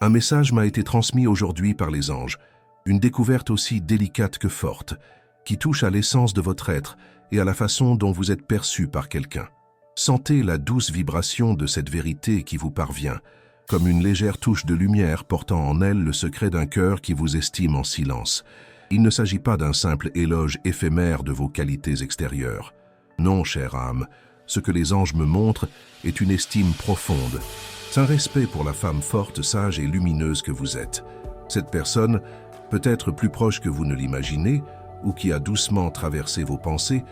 Un message m'a été transmis aujourd'hui par les anges, une découverte aussi délicate que forte, qui touche à l'essence de votre être et à la façon dont vous êtes perçu par quelqu'un. Sentez la douce vibration de cette vérité qui vous parvient, comme une légère touche de lumière portant en elle le secret d'un cœur qui vous estime en silence. Il ne s'agit pas d'un simple éloge éphémère de vos qualités extérieures. Non, chère âme, ce que les anges me montrent est une estime profonde. C'est un respect pour la femme forte, sage et lumineuse que vous êtes. Cette personne, peut-être plus proche que vous ne l'imaginez, ou qui a doucement traversé vos pensées,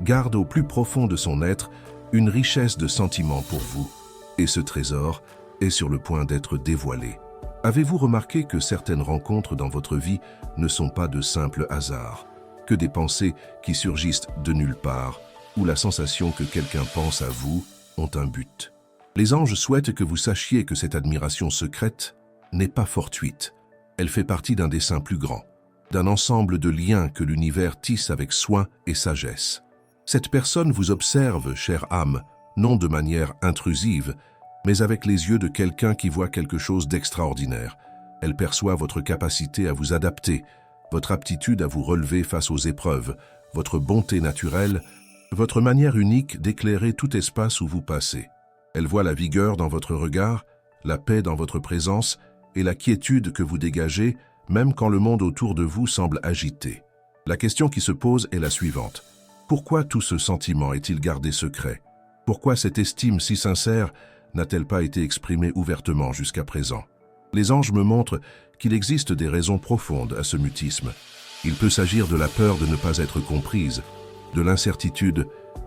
garde au plus profond de son être une richesse de sentiments pour vous. Et ce trésor est sur le point d'être dévoilé. Avez-vous remarqué que certaines rencontres dans votre vie ne sont pas de simples hasards, que des pensées qui surgissent de nulle part, ou la sensation que quelqu'un pense à vous ont un but? Les anges souhaitent que vous sachiez que cette admiration secrète n'est pas fortuite. Elle fait partie d'un dessein plus grand, d'un ensemble de liens que l'univers tisse avec soin et sagesse. Cette personne vous observe, chère âme, non de manière intrusive, mais avec les yeux de quelqu'un qui voit quelque chose d'extraordinaire. Elle perçoit votre capacité à vous adapter, votre aptitude à vous relever face aux épreuves, votre bonté naturelle, votre manière unique d'éclairer tout espace où vous passez. Elle voit la vigueur dans votre regard, la paix dans votre présence et la quiétude que vous dégagez, même quand le monde autour de vous semble agité. La question qui se pose est la suivante. Pourquoi tout ce sentiment est-il gardé secret? Pourquoi cette estime si sincère n'a-t-elle pas été exprimée ouvertement jusqu'à présent? Les anges me montrent qu'il existe des raisons profondes à ce mutisme. Il peut s'agir de la peur de ne pas être comprise, de l'incertitude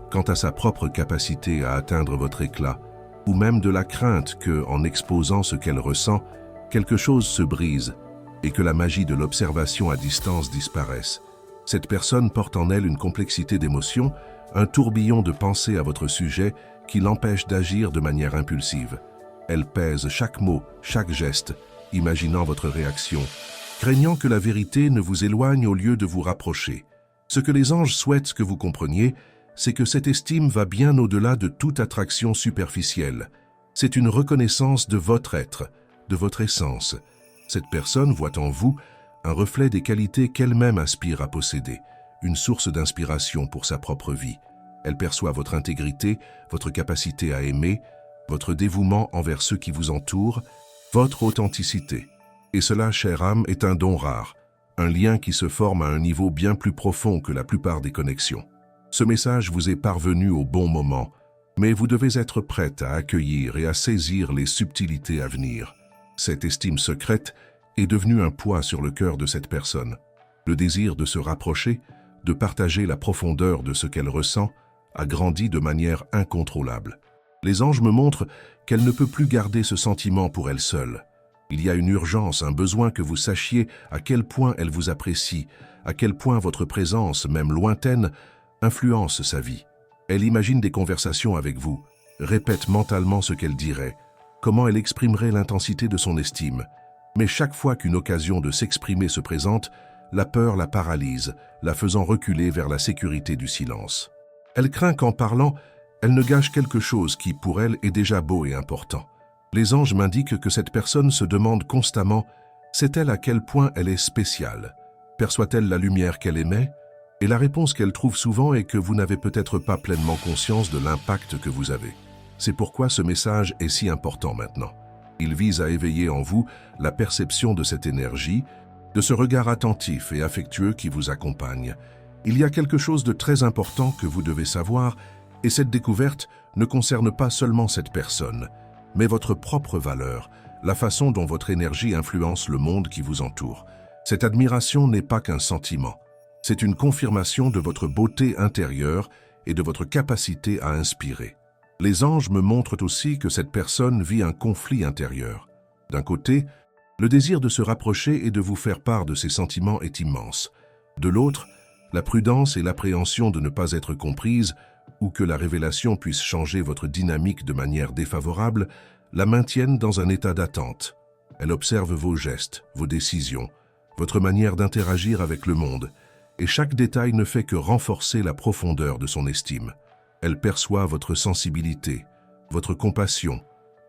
quant à sa propre capacité à atteindre votre éclat, ou même de la crainte que, en exposant ce qu'elle ressent, quelque chose se brise et que la magie de l'observation à distance disparaisse. Cette personne porte en elle une complexité d'émotions, un tourbillon de pensées à votre sujet qui l'empêche d'agir de manière impulsive. Elle pèse chaque mot, chaque geste, imaginant votre réaction, craignant que la vérité ne vous éloigne au lieu de vous rapprocher. Ce que les anges souhaitent que vous compreniez, c'est que cette estime va bien au-delà de toute attraction superficielle. C'est une reconnaissance de votre être, de votre essence. Cette personne voit en vous un reflet des qualités qu'elle-même aspire à posséder, une source d'inspiration pour sa propre vie. Elle perçoit votre intégrité, votre capacité à aimer, votre dévouement envers ceux qui vous entourent, votre authenticité. Et cela, chère âme, est un don rare, un lien qui se forme à un niveau bien plus profond que la plupart des connexions. Ce message vous est parvenu au bon moment, mais vous devez être prête à accueillir et à saisir les subtilités à venir. Cette estime secrète est devenue un poids sur le cœur de cette personne. Le désir de se rapprocher, de partager la profondeur de ce qu'elle ressent, a grandi de manière incontrôlable. Les anges me montrent qu'elle ne peut plus garder ce sentiment pour elle seule. Il y a une urgence, un besoin que vous sachiez à quel point elle vous apprécie, à quel point votre présence, même lointaine, influence sa vie. Elle imagine des conversations avec vous, répète mentalement ce qu'elle dirait, comment elle exprimerait l'intensité de son estime. Mais chaque fois qu'une occasion de s'exprimer se présente, la peur la paralyse, la faisant reculer vers la sécurité du silence. Elle craint qu'en parlant, elle ne gâche quelque chose qui, pour elle, est déjà beau et important. Les anges m'indiquent que cette personne se demande constamment « sait-elle à quel point elle est spéciale? Perçoit-elle la lumière qu'elle émet ?» Et la réponse qu'elle trouve souvent est que vous n'avez peut-être pas pleinement conscience de l'impact que vous avez. C'est pourquoi ce message est si important maintenant. Il vise à éveiller en vous la perception de cette énergie, de ce regard attentif et affectueux qui vous accompagne. Il y a quelque chose de très important que vous devez savoir, et cette découverte ne concerne pas seulement cette personne, mais votre propre valeur, la façon dont votre énergie influence le monde qui vous entoure. Cette admiration n'est pas qu'un sentiment, c'est une confirmation de votre beauté intérieure et de votre capacité à inspirer. Les anges me montrent aussi que cette personne vit un conflit intérieur. D'un côté, le désir de se rapprocher et de vous faire part de ses sentiments est immense. De l'autre, la prudence et l'appréhension de ne pas être comprise ou que la révélation puisse changer votre dynamique de manière défavorable la maintiennent dans un état d'attente. Elle observe vos gestes, vos décisions, votre manière d'interagir avec le monde, et chaque détail ne fait que renforcer la profondeur de son estime. Elle perçoit votre sensibilité, votre compassion,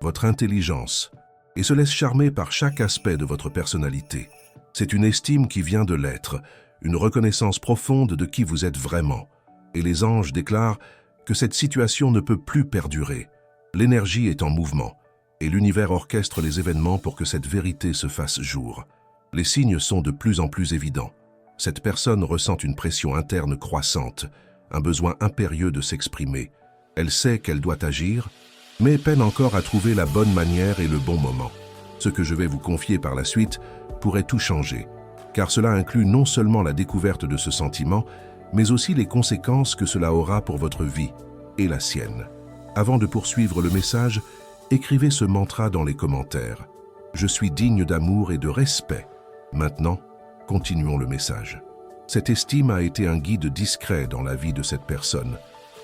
votre intelligence, et se laisse charmer par chaque aspect de votre personnalité. C'est une estime qui vient de l'être, une reconnaissance profonde de qui vous êtes vraiment. Et les anges déclarent que cette situation ne peut plus perdurer. L'énergie est en mouvement, et l'univers orchestre les événements pour que cette vérité se fasse jour. Les signes sont de plus en plus évidents. Cette personne ressent une pression interne croissante, un besoin impérieux de s'exprimer. Elle sait qu'elle doit agir, mais peine encore à trouver la bonne manière et le bon moment. Ce que je vais vous confier par la suite pourrait tout changer, car cela inclut non seulement la découverte de ce sentiment, mais aussi les conséquences que cela aura pour votre vie et la sienne. Avant de poursuivre le message, écrivez ce mantra dans les commentaires. Je suis digne d'amour et de respect. Maintenant, continuons le message. Cette estime a été un guide discret dans la vie de cette personne,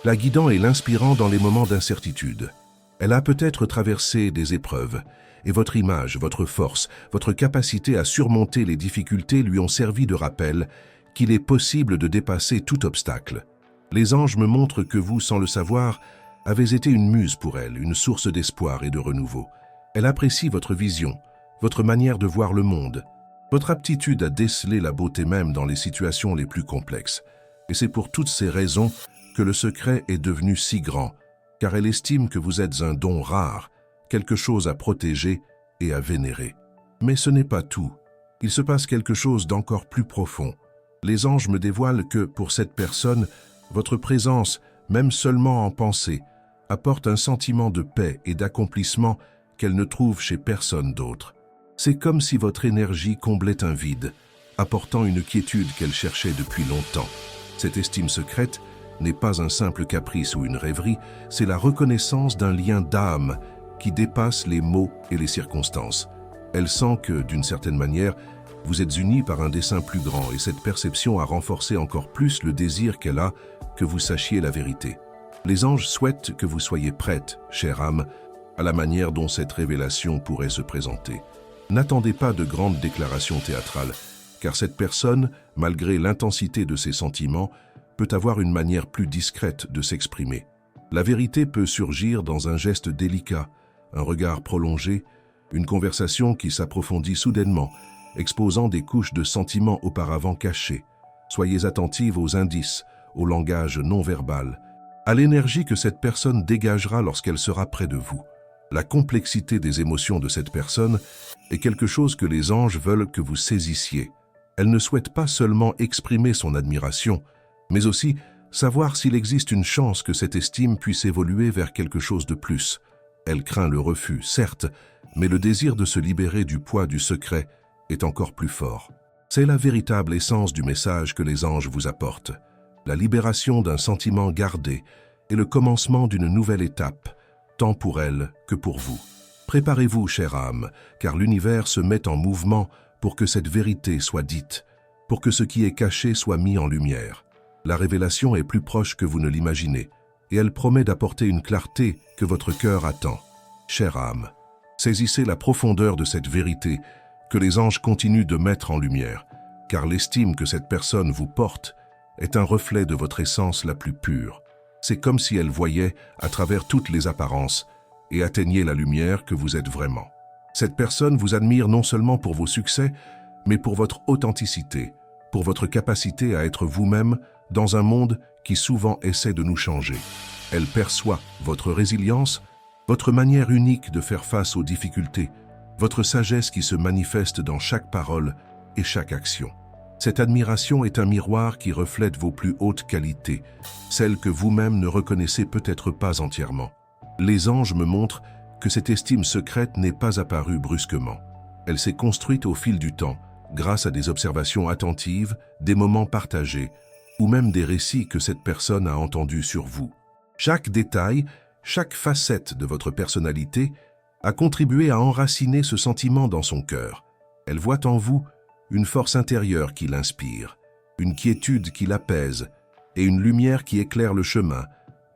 la guidant et l'inspirant dans les moments d'incertitude. Elle a peut-être traversé des épreuves, et votre image, votre force, votre capacité à surmonter les difficultés lui ont servi de rappel qu'il est possible de dépasser tout obstacle. Les anges me montrent que vous, sans le savoir, avez été une muse pour elle, une source d'espoir et de renouveau. Elle apprécie votre vision, votre manière de voir le monde, votre aptitude à déceler la beauté même dans les situations les plus complexes. Et c'est pour toutes ces raisons que le secret est devenu si grand, car elle estime que vous êtes un don rare, quelque chose à protéger et à vénérer. Mais ce n'est pas tout. Il se passe quelque chose d'encore plus profond. Les anges me dévoilent que, pour cette personne, votre présence, même seulement en pensée, apporte un sentiment de paix et d'accomplissement qu'elle ne trouve chez personne d'autre. C'est comme si votre énergie comblait un vide, apportant une quiétude qu'elle cherchait depuis longtemps. Cette estime secrète n'est pas un simple caprice ou une rêverie, c'est la reconnaissance d'un lien d'âme qui dépasse les mots et les circonstances. Elle sent que, d'une certaine manière, vous êtes unis par un dessein plus grand et cette perception a renforcé encore plus le désir qu'elle a que vous sachiez la vérité. Les anges souhaitent que vous soyez prête, chère âme, à la manière dont cette révélation pourrait se présenter. N'attendez pas de grandes déclarations théâtrales, car cette personne, malgré l'intensité de ses sentiments, peut avoir une manière plus discrète de s'exprimer. La vérité peut surgir dans un geste délicat, un regard prolongé, une conversation qui s'approfondit soudainement, exposant des couches de sentiments auparavant cachés. Soyez attentive aux indices, au langage non verbal, à l'énergie que cette personne dégagera lorsqu'elle sera près de vous. La complexité des émotions de cette personne est quelque chose que les anges veulent que vous saisissiez. Elle ne souhaite pas seulement exprimer son admiration, mais aussi savoir s'il existe une chance que cette estime puisse évoluer vers quelque chose de plus. Elle craint le refus, certes, mais le désir de se libérer du poids du secret est encore plus fort. C'est la véritable essence du message que les anges vous apportent. La libération d'un sentiment gardé et le commencement d'une nouvelle étape, tant pour elle que pour vous. Préparez-vous, chère âme, car l'univers se met en mouvement pour que cette vérité soit dite, pour que ce qui est caché soit mis en lumière. La révélation est plus proche que vous ne l'imaginez, et elle promet d'apporter une clarté que votre cœur attend. Chère âme, saisissez la profondeur de cette vérité que les anges continuent de mettre en lumière, car l'estime que cette personne vous porte est un reflet de votre essence la plus pure. C'est comme si elle voyait à travers toutes les apparences et atteignait la lumière que vous êtes vraiment. Cette personne vous admire non seulement pour vos succès, mais pour votre authenticité, pour votre capacité à être vous-même dans un monde qui souvent essaie de nous changer. Elle perçoit votre résilience, votre manière unique de faire face aux difficultés, votre sagesse qui se manifeste dans chaque parole et chaque action. Cette admiration est un miroir qui reflète vos plus hautes qualités, celles que vous-même ne reconnaissez peut-être pas entièrement. Les anges me montrent que cette estime secrète n'est pas apparue brusquement. Elle s'est construite au fil du temps, grâce à des observations attentives, des moments partagés, ou même des récits que cette personne a entendus sur vous. Chaque détail, chaque facette de votre personnalité a contribué à enraciner ce sentiment dans son cœur. Elle voit en vous une force intérieure qui l'inspire, une quiétude qui l'apaise et une lumière qui éclaire le chemin,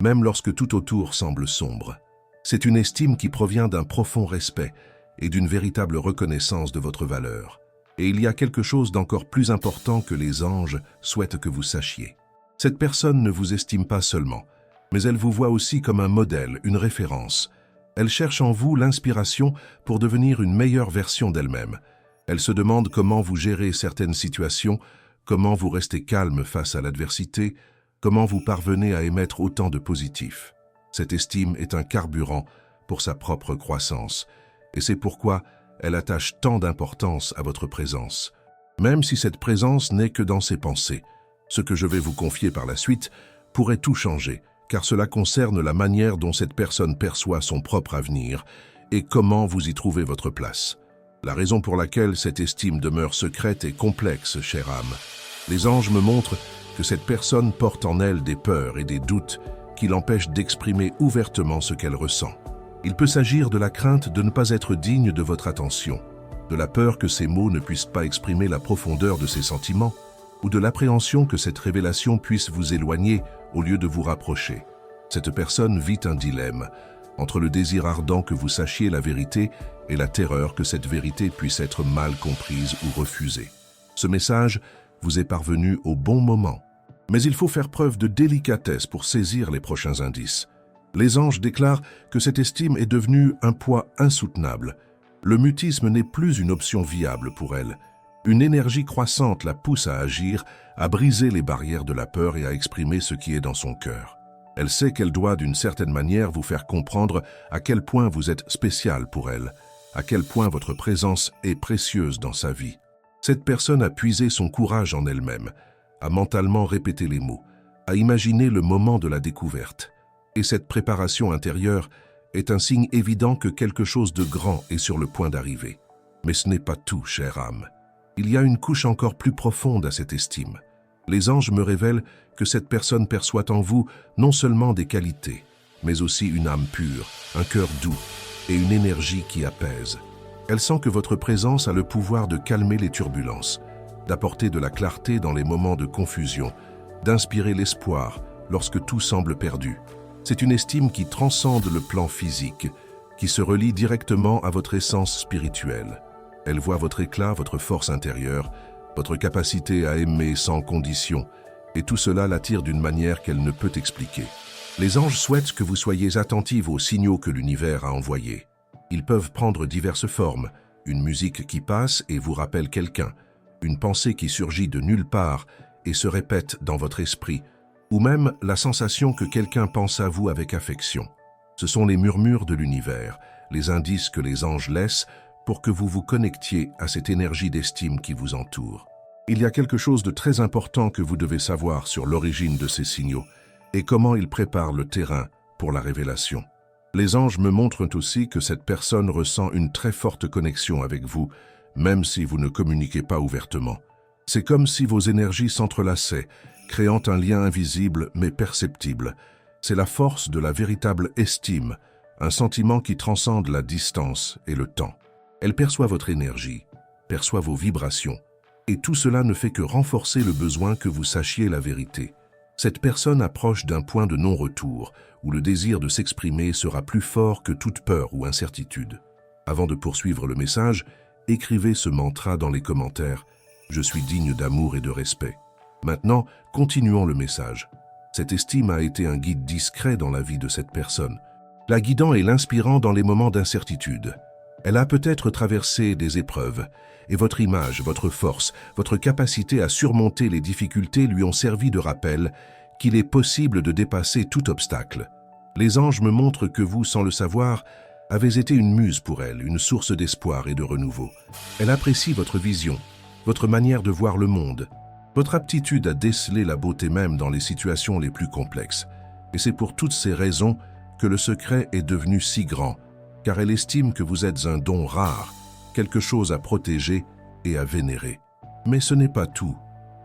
même lorsque tout autour semble sombre. C'est une estime qui provient d'un profond respect et d'une véritable reconnaissance de votre valeur. Et il y a quelque chose d'encore plus important que les anges souhaitent que vous sachiez. Cette personne ne vous estime pas seulement, mais elle vous voit aussi comme un modèle, une référence, Elle cherche en vous l'inspiration pour devenir une meilleure version d'elle-même. Elle se demande comment vous gérez certaines situations, comment vous restez calme face à l'adversité, comment vous parvenez à émettre autant de positif. Cette estime est un carburant pour sa propre croissance, et c'est pourquoi elle attache tant d'importance à votre présence. Même si cette présence n'est que dans ses pensées, ce que je vais vous confier par la suite pourrait tout changer, car cela concerne la manière dont cette personne perçoit son propre avenir et comment vous y trouvez votre place. La raison pour laquelle cette estime demeure secrète est complexe, chère âme. Les anges me montrent que cette personne porte en elle des peurs et des doutes qui l'empêchent d'exprimer ouvertement ce qu'elle ressent. Il peut s'agir de la crainte de ne pas être digne de votre attention, de la peur que ces mots ne puissent pas exprimer la profondeur de ses sentiments, ou de l'appréhension que cette révélation puisse vous éloigner au lieu de vous rapprocher. Cette personne vit un dilemme entre le désir ardent que vous sachiez la vérité et la terreur que cette vérité puisse être mal comprise ou refusée. Ce message vous est parvenu au bon moment, mais il faut faire preuve de délicatesse pour saisir les prochains indices. Les anges déclarent que cette estime est devenue un poids insoutenable. Le mutisme n'est plus une option viable pour elle. Une énergie croissante la pousse à agir, à briser les barrières de la peur et à exprimer ce qui est dans son cœur. Elle sait qu'elle doit d'une certaine manière vous faire comprendre à quel point vous êtes spécial pour elle, à quel point votre présence est précieuse dans sa vie. Cette personne a puisé son courage en elle-même, a mentalement répété les mots, a imaginé le moment de la découverte. Et cette préparation intérieure est un signe évident que quelque chose de grand est sur le point d'arriver. Mais ce n'est pas tout, chère âme. Il y a une couche encore plus profonde à cette estime. Les anges me révèlent que cette personne perçoit en vous non seulement des qualités, mais aussi une âme pure, un cœur doux et une énergie qui apaise. Elle sent que votre présence a le pouvoir de calmer les turbulences, d'apporter de la clarté dans les moments de confusion, d'inspirer l'espoir lorsque tout semble perdu. C'est une estime qui transcende le plan physique, qui se relie directement à votre essence spirituelle. Elle voit votre éclat, votre force intérieure, votre capacité à aimer sans condition, et tout cela l'attire d'une manière qu'elle ne peut expliquer. Les anges souhaitent que vous soyez attentive aux signaux que l'univers a envoyés. Ils peuvent prendre diverses formes, une musique qui passe et vous rappelle quelqu'un, une pensée qui surgit de nulle part et se répète dans votre esprit, ou même la sensation que quelqu'un pense à vous avec affection. Ce sont les murmures de l'univers, les indices que les anges laissent pour que vous vous connectiez à cette énergie d'estime qui vous entoure. Il y a quelque chose de très important que vous devez savoir sur l'origine de ces signaux et comment ils préparent le terrain pour la révélation. Les anges me montrent aussi que cette personne ressent une très forte connexion avec vous, même si vous ne communiquez pas ouvertement. C'est comme si vos énergies s'entrelaçaient, créant un lien invisible mais perceptible. C'est la force de la véritable estime, un sentiment qui transcende la distance et le temps. Elle perçoit votre énergie, perçoit vos vibrations, et tout cela ne fait que renforcer le besoin que vous sachiez la vérité. Cette personne approche d'un point de non-retour, où le désir de s'exprimer sera plus fort que toute peur ou incertitude. Avant de poursuivre le message, écrivez ce mantra dans les commentaires « Je suis digne d'amour et de respect ». Maintenant, continuons le message. Cette estime a été un guide discret dans la vie de cette personne, la guidant et l'inspirant dans les moments d'incertitude. Elle a peut-être traversé des épreuves, et votre image, votre force, votre capacité à surmonter les difficultés lui ont servi de rappel qu'il est possible de dépasser tout obstacle. Les anges me montrent que vous, sans le savoir, avez été une muse pour elle, une source d'espoir et de renouveau. Elle apprécie votre vision, votre manière de voir le monde, votre aptitude à déceler la beauté même dans les situations les plus complexes. Et c'est pour toutes ces raisons que le secret est devenu si grand, car elle estime que vous êtes un don rare, quelque chose à protéger et à vénérer. Mais ce n'est pas tout.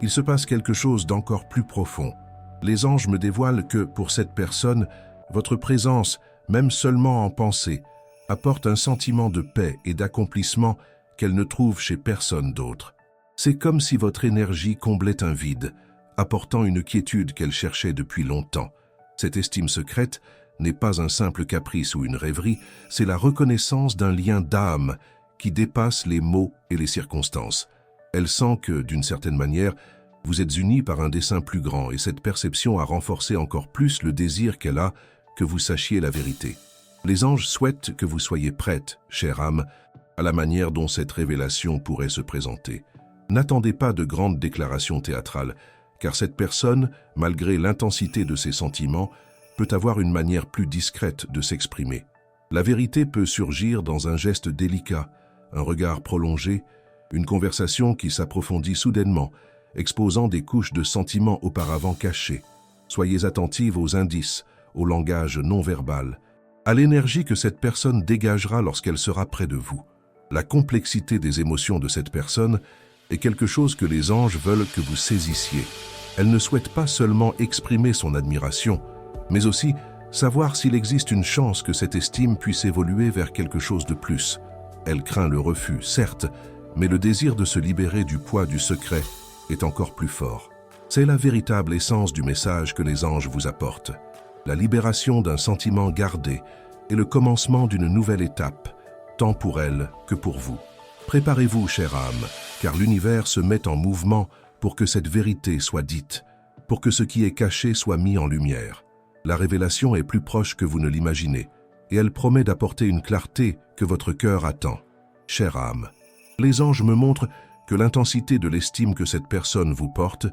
Il se passe quelque chose d'encore plus profond. Les anges me dévoilent que, pour cette personne, votre présence, même seulement en pensée, apporte un sentiment de paix et d'accomplissement qu'elle ne trouve chez personne d'autre. C'est comme si votre énergie comblait un vide, apportant une quiétude qu'elle cherchait depuis longtemps. Cette estime secrète n'est pas un simple caprice ou une rêverie, c'est la reconnaissance d'un lien d'âme qui dépasse les mots et les circonstances. Elle sent que, d'une certaine manière, vous êtes unis par un dessein plus grand et cette perception a renforcé encore plus le désir qu'elle a que vous sachiez la vérité. Les anges souhaitent que vous soyez prête, chère âme, à la manière dont cette révélation pourrait se présenter. N'attendez pas de grandes déclarations théâtrales, car cette personne, malgré l'intensité de ses sentiments, peut avoir une manière plus discrète de s'exprimer. La vérité peut surgir dans un geste délicat, un regard prolongé, une conversation qui s'approfondit soudainement, exposant des couches de sentiments auparavant cachés. Soyez attentive aux indices, au langage non verbal, à l'énergie que cette personne dégagera lorsqu'elle sera près de vous. La complexité des émotions de cette personne est quelque chose que les anges veulent que vous saisissiez. Elle ne souhaite pas seulement exprimer son admiration, mais aussi savoir s'il existe une chance que cette estime puisse évoluer vers quelque chose de plus. Elle craint le refus, certes, mais le désir de se libérer du poids du secret est encore plus fort. C'est la véritable essence du message que les anges vous apportent. La libération d'un sentiment gardé est le commencement d'une nouvelle étape, tant pour elle que pour vous. Préparez-vous, chère âme, car l'univers se met en mouvement pour que cette vérité soit dite, pour que ce qui est caché soit mis en lumière. La révélation est plus proche que vous ne l'imaginez, et elle promet d'apporter une clarté que votre cœur attend. Chère âme, les anges me montrent que l'intensité de l'estime que cette personne vous porte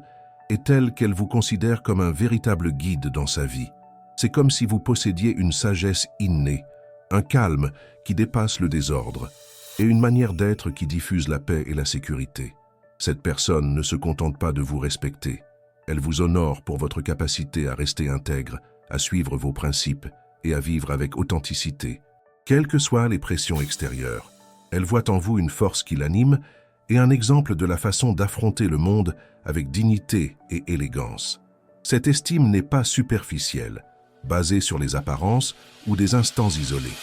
est telle qu'elle vous considère comme un véritable guide dans sa vie. C'est comme si vous possédiez une sagesse innée, un calme qui dépasse le désordre, et une manière d'être qui diffuse la paix et la sécurité. Cette personne ne se contente pas de vous respecter. Elle vous honore pour votre capacité à rester intègre, à suivre vos principes et à vivre avec authenticité. Quelles que soient les pressions extérieures, elle voit en vous une force qui l'anime et un exemple de la façon d'affronter le monde avec dignité et élégance. Cette estime n'est pas superficielle, basée sur les apparences ou des instants isolés.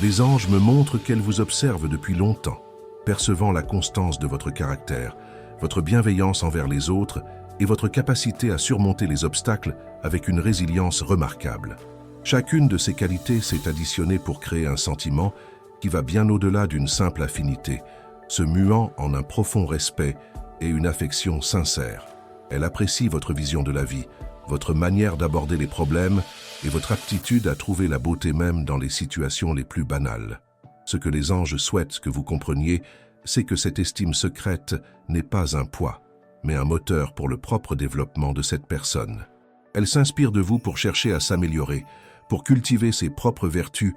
Les anges me montrent qu'elles vous observent depuis longtemps, percevant la constance de votre caractère, votre bienveillance envers les autres et votre capacité à surmonter les obstacles avec une résilience remarquable. Chacune de ces qualités s'est additionnée pour créer un sentiment qui va bien au-delà d'une simple affinité, se muant en un profond respect et une affection sincère. Elle apprécie votre vision de la vie, votre manière d'aborder les problèmes et votre aptitude à trouver la beauté même dans les situations les plus banales. Ce que les anges souhaitent que vous compreniez, c'est que cette estime secrète n'est pas un poids, mais un moteur pour le propre développement de cette personne. Elle s'inspire de vous pour chercher à s'améliorer, pour cultiver ses propres vertus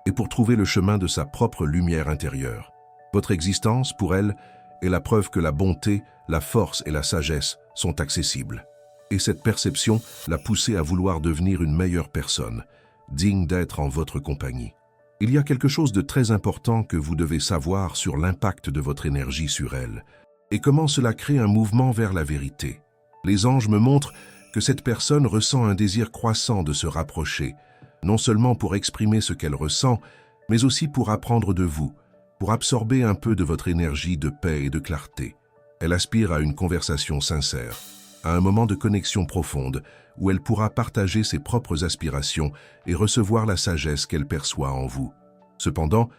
et pour trouver le chemin de sa propre lumière intérieure. Votre existence, pour elle, est la preuve que la bonté, la force et la sagesse sont accessibles. Et cette perception l'a poussée à vouloir devenir une meilleure personne, digne d'être en votre compagnie. Il y a quelque chose de très important que vous devez savoir sur l'impact de votre énergie sur elle, et comment cela crée un mouvement vers la vérité. Les anges me montrent que cette personne ressent un désir croissant de se rapprocher, non seulement pour exprimer ce qu'elle ressent, mais aussi pour apprendre de vous, pour absorber un peu de votre énergie de paix et de clarté. Elle aspire à une conversation sincère, à un moment de connexion profonde, où elle pourra partager ses propres aspirations et recevoir la sagesse qu'elle perçoit en vous. Cependant,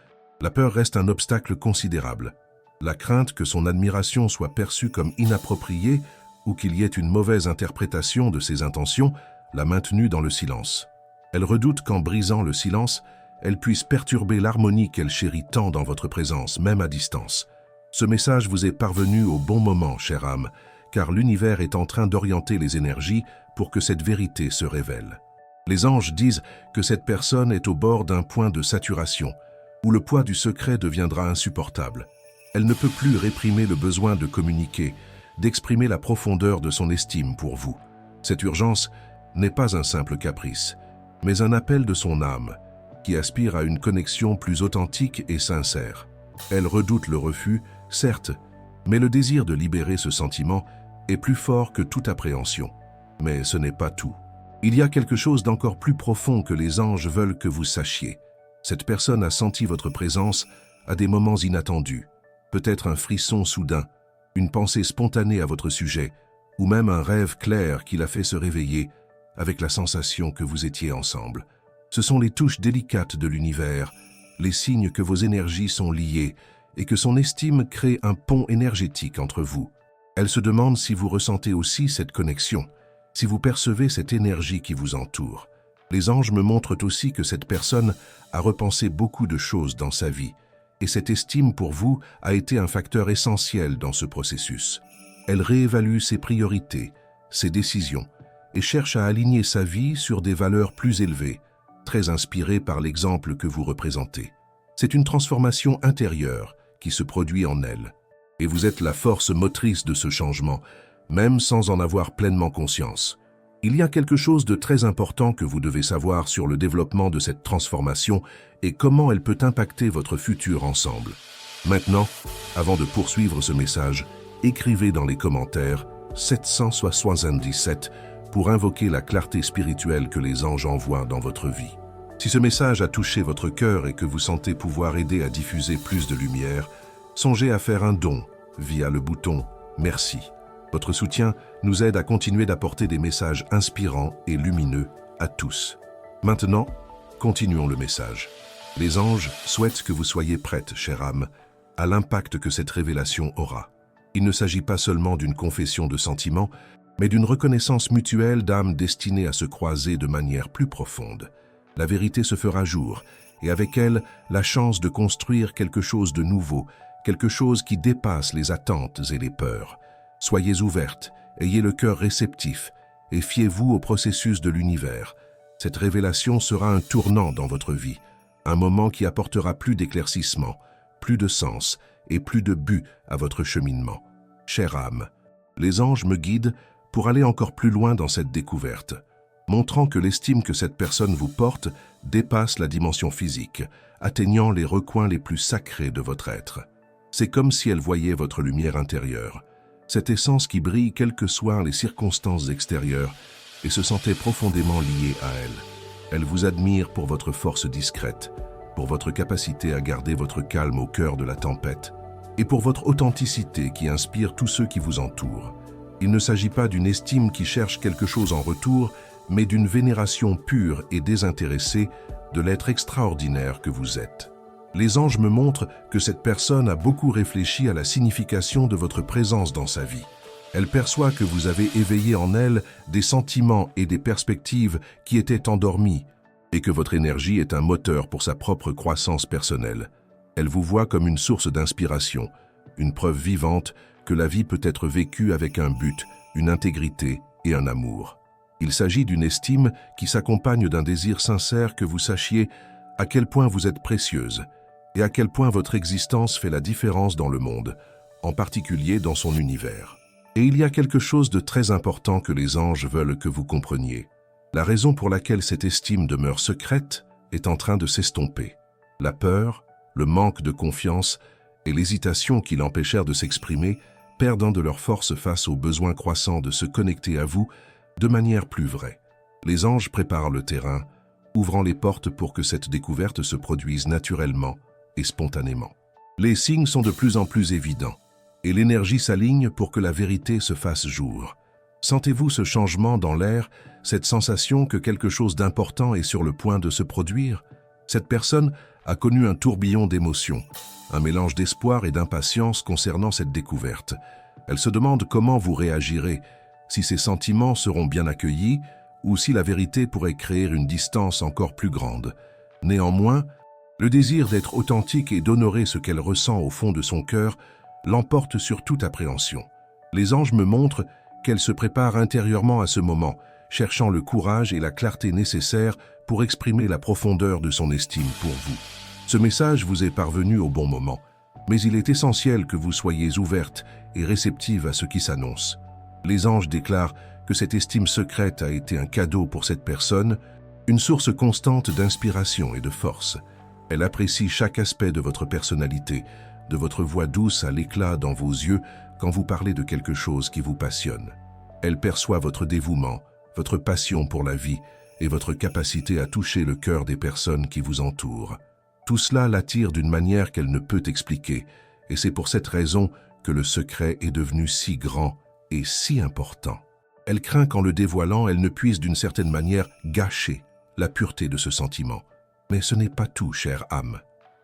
la peur reste un obstacle considérable. La crainte que son admiration soit perçue comme inappropriée ou qu'il y ait une mauvaise interprétation de ses intentions l'a maintenue dans le silence. Elle redoute qu'en brisant le silence, elle puisse perturber l'harmonie qu'elle chérit tant dans votre présence, même à distance. Ce message vous est parvenu au bon moment, chère âme, car l'univers est en train d'orienter les énergies pour que cette vérité se révèle. Les anges disent que cette personne est au bord d'un point de saturation, où le poids du secret deviendra insupportable. Elle ne peut plus réprimer le besoin de communiquer, d'exprimer la profondeur de son estime pour vous. Cette urgence n'est pas un simple caprice, mais un appel de son âme, qui aspire à une connexion plus authentique et sincère. Elle redoute le refus, certes, mais le désir de libérer ce sentiment est plus fort que toute appréhension. Mais ce n'est pas tout. Il y a quelque chose d'encore plus profond que les anges veulent que vous sachiez. Cette personne a senti votre présence à des moments inattendus, peut-être un frisson soudain, une pensée spontanée à votre sujet, ou même un rêve clair qui l'a fait se réveiller avec la sensation que vous étiez ensemble. Ce sont les touches délicates de l'univers, les signes que vos énergies sont liées et que son estime crée un pont énergétique entre vous. Elle se demande si vous ressentez aussi cette connexion, si vous percevez cette énergie qui vous entoure. Les anges me montrent aussi que cette personne a repensé beaucoup de choses dans sa vie, et cette estime pour vous a été un facteur essentiel dans ce processus. Elle réévalue ses priorités, ses décisions, et cherche à aligner sa vie sur des valeurs plus élevées, très inspirées par l'exemple que vous représentez. C'est une transformation intérieure qui se produit en elle, et vous êtes la force motrice de ce changement, même sans en avoir pleinement conscience. Il y a quelque chose de très important que vous devez savoir sur le développement de cette transformation et comment elle peut impacter votre futur ensemble. Maintenant, avant de poursuivre ce message, écrivez dans les commentaires 777 pour invoquer la clarté spirituelle que les anges envoient dans votre vie. Si ce message a touché votre cœur et que vous sentez pouvoir aider à diffuser plus de lumière, songez à faire un don via le bouton « Merci ». Votre soutien nous aide à continuer d'apporter des messages inspirants et lumineux à tous. Maintenant, continuons le message. Les anges souhaitent que vous soyez prête, chère âme, à l'impact que cette révélation aura. Il ne s'agit pas seulement d'une confession de sentiments, mais d'une reconnaissance mutuelle d'âmes destinées à se croiser de manière plus profonde. La vérité se fera jour, et avec elle, la chance de construire quelque chose de nouveau, quelque chose qui dépasse les attentes et les peurs. Soyez ouverte, ayez le cœur réceptif et fiez-vous au processus de l'univers. Cette révélation sera un tournant dans votre vie, un moment qui apportera plus d'éclaircissement, plus de sens et plus de but à votre cheminement. Chère âme, les anges me guident pour aller encore plus loin dans cette découverte, montrant que l'estime que cette personne vous porte dépasse la dimension physique, atteignant les recoins les plus sacrés de votre être. C'est comme si elle voyait votre lumière intérieure, cette essence qui brille quelles que soient les circonstances extérieures et se sentait profondément liée à elle. Elle vous admire pour votre force discrète, pour votre capacité à garder votre calme au cœur de la tempête et pour votre authenticité qui inspire tous ceux qui vous entourent. Il ne s'agit pas d'une estime qui cherche quelque chose en retour, mais d'une vénération pure et désintéressée de l'être extraordinaire que vous êtes. Les anges me montrent que cette personne a beaucoup réfléchi à la signification de votre présence dans sa vie. Elle perçoit que vous avez éveillé en elle des sentiments et des perspectives qui étaient endormis et que votre énergie est un moteur pour sa propre croissance personnelle. Elle vous voit comme une source d'inspiration, une preuve vivante que la vie peut être vécue avec un but, une intégrité et un amour. Il s'agit d'une estime qui s'accompagne d'un désir sincère que vous sachiez à quel point vous êtes précieuse et à quel point votre existence fait la différence dans le monde, en particulier dans son univers. Et il y a quelque chose de très important que les anges veulent que vous compreniez. La raison pour laquelle cette estime demeure secrète est en train de s'estomper. La peur, le manque de confiance et l'hésitation qui l'empêchèrent de s'exprimer, perdant de leur force face au besoin croissant de se connecter à vous de manière plus vraie. Les anges préparent le terrain, ouvrant les portes pour que cette découverte se produise naturellement et spontanément. Les signes sont de plus en plus évidents, et l'énergie s'aligne pour que la vérité se fasse jour. Sentez-vous ce changement dans l'air, cette sensation que quelque chose d'important est sur le point de se produire? Cette personne a connu un tourbillon d'émotions, un mélange d'espoir et d'impatience concernant cette découverte. Elle se demande comment vous réagirez, si ces sentiments seront bien accueillis ou si la vérité pourrait créer une distance encore plus grande. Néanmoins, le désir d'être authentique et d'honorer ce qu'elle ressent au fond de son cœur l'emporte sur toute appréhension. Les anges me montrent qu'elle se prépare intérieurement à ce moment, cherchant le courage et la clarté nécessaires pour exprimer la profondeur de son estime pour vous. Ce message vous est parvenu au bon moment, mais il est essentiel que vous soyez ouverte et réceptive à ce qui s'annonce. Les anges déclarent que cette estime secrète a été un cadeau pour cette personne, une source constante d'inspiration et de force. Elle apprécie chaque aspect de votre personnalité, de votre voix douce à l'éclat dans vos yeux quand vous parlez de quelque chose qui vous passionne. Elle perçoit votre dévouement, votre passion pour la vie et votre capacité à toucher le cœur des personnes qui vous entourent. Tout cela l'attire d'une manière qu'elle ne peut expliquer, et c'est pour cette raison que le secret est devenu si grand et si important. Elle craint qu'en le dévoilant, elle ne puisse d'une certaine manière gâcher la pureté de ce sentiment. Mais ce n'est pas tout, chère âme.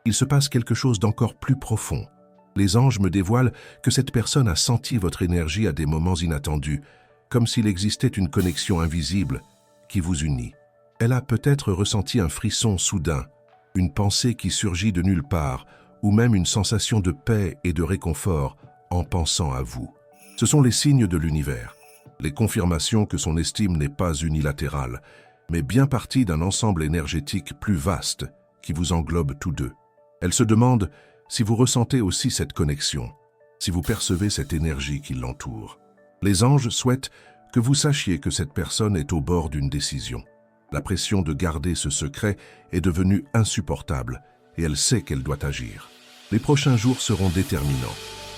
Il se passe quelque chose d'encore plus profond. Les anges me dévoilent que cette personne a senti votre énergie à des moments inattendus, comme s'il existait une connexion invisible qui vous unit. Elle a peut-être ressenti un frisson soudain, une pensée qui surgit de nulle part, ou même une sensation de paix et de réconfort en pensant à vous. Ce sont les signes de l'univers, les confirmations que son estime n'est pas unilatérale, mais bien partie d'un ensemble énergétique plus vaste qui vous englobe tous deux. Elle se demande si vous ressentez aussi cette connexion, si vous percevez cette énergie qui l'entoure. Les anges souhaitent que vous sachiez que cette personne est au bord d'une décision. La pression de garder ce secret est devenue insupportable et elle sait qu'elle doit agir. Les prochains jours seront déterminants,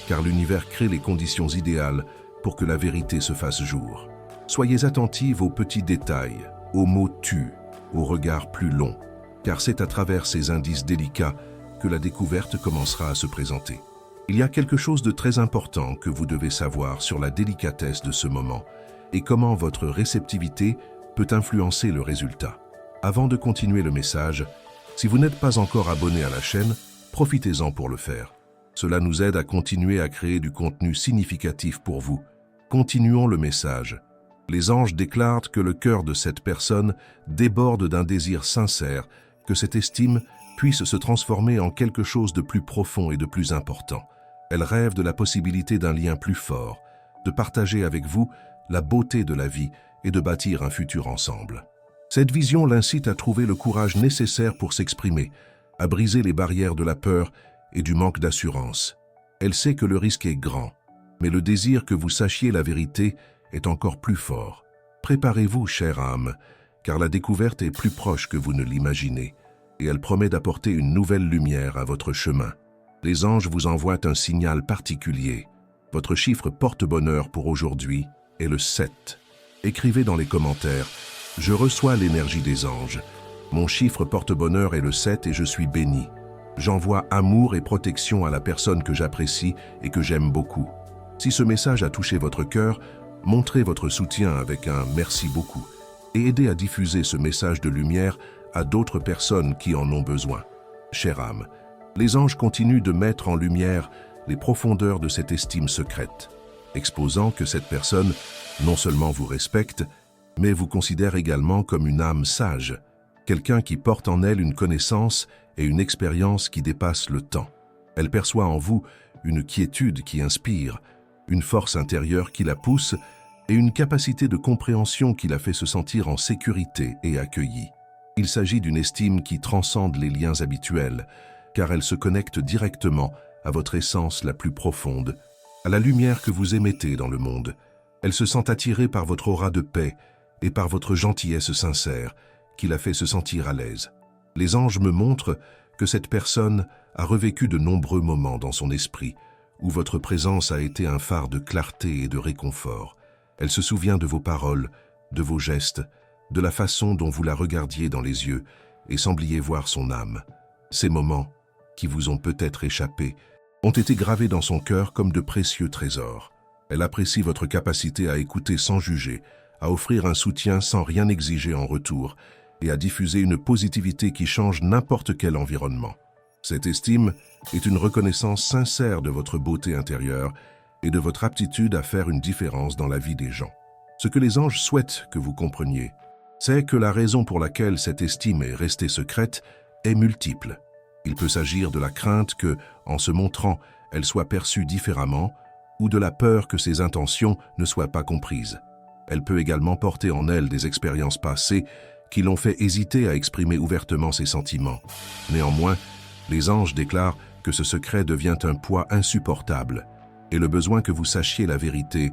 car l'univers crée les conditions idéales pour que la vérité se fasse jour. Soyez attentive aux petits détails, aux mots tus, aux regards plus longs, car c'est à travers ces indices délicats que la découverte commencera à se présenter. Il y a quelque chose de très important que vous devez savoir sur la délicatesse de ce moment et comment votre réceptivité peut influencer le résultat. Avant de continuer le message, si vous n'êtes pas encore abonné à la chaîne, profitez-en pour le faire. Cela nous aide à continuer à créer du contenu significatif pour vous. Continuons le message. Les anges déclarent que le cœur de cette personne déborde d'un désir sincère, que cette estime puisse se transformer en quelque chose de plus profond et de plus important. Elle rêve de la possibilité d'un lien plus fort, de partager avec vous la beauté de la vie et de bâtir un futur ensemble. Cette vision l'incite à trouver le courage nécessaire pour s'exprimer, à briser les barrières de la peur et du manque d'assurance. Elle sait que le risque est grand, mais le désir que vous sachiez la vérité est encore plus fort. Préparez-vous, chère âme, car la découverte est plus proche que vous ne l'imaginez, et elle promet d'apporter une nouvelle lumière à votre chemin. Les anges vous envoient un signal particulier. Votre chiffre porte-bonheur pour aujourd'hui est le 7. Écrivez dans les commentaires « Je reçois l'énergie des anges. Mon chiffre porte-bonheur est le 7 et je suis béni. J'envoie amour et protection à la personne que j'apprécie et que j'aime beaucoup. » Si ce message a touché votre cœur, montrez votre soutien avec un « merci beaucoup » et aidez à diffuser ce message de lumière à d'autres personnes qui en ont besoin. Chère âme, les anges continuent de mettre en lumière les profondeurs de cette estime secrète, exposant que cette personne non seulement vous respecte, mais vous considère également comme une âme sage, quelqu'un qui porte en elle une connaissance et une expérience qui dépassent le temps. Elle perçoit en vous une quiétude qui inspire, une force intérieure qui la pousse et une capacité de compréhension qui la fait se sentir en sécurité et accueillie. Il s'agit d'une estime qui transcende les liens habituels, car elle se connecte directement à votre essence la plus profonde, à la lumière que vous émettez dans le monde. Elle se sent attirée par votre aura de paix et par votre gentillesse sincère, qui la fait se sentir à l'aise. Les anges me montrent que cette personne a revécu de nombreux moments dans son esprit, où votre présence a été un phare de clarté et de réconfort. Elle se souvient de vos paroles, de vos gestes, de la façon dont vous la regardiez dans les yeux et sembliez voir son âme. Ces moments, qui vous ont peut-être échappé, ont été gravés dans son cœur comme de précieux trésors. Elle apprécie votre capacité à écouter sans juger, à offrir un soutien sans rien exiger en retour et à diffuser une positivité qui change n'importe quel environnement. Cette estime est une reconnaissance sincère de votre beauté intérieure et de votre aptitude à faire une différence dans la vie des gens. Ce que les anges souhaitent que vous compreniez, c'est que la raison pour laquelle cette estime est restée secrète est multiple. Il peut s'agir de la crainte que, en se montrant, elle soit perçue différemment, ou de la peur que ses intentions ne soient pas comprises. Elle peut également porter en elle des expériences passées qui l'ont fait hésiter à exprimer ouvertement ses sentiments. Néanmoins, les anges déclarent que ce secret devient un poids insupportable et le besoin que vous sachiez la vérité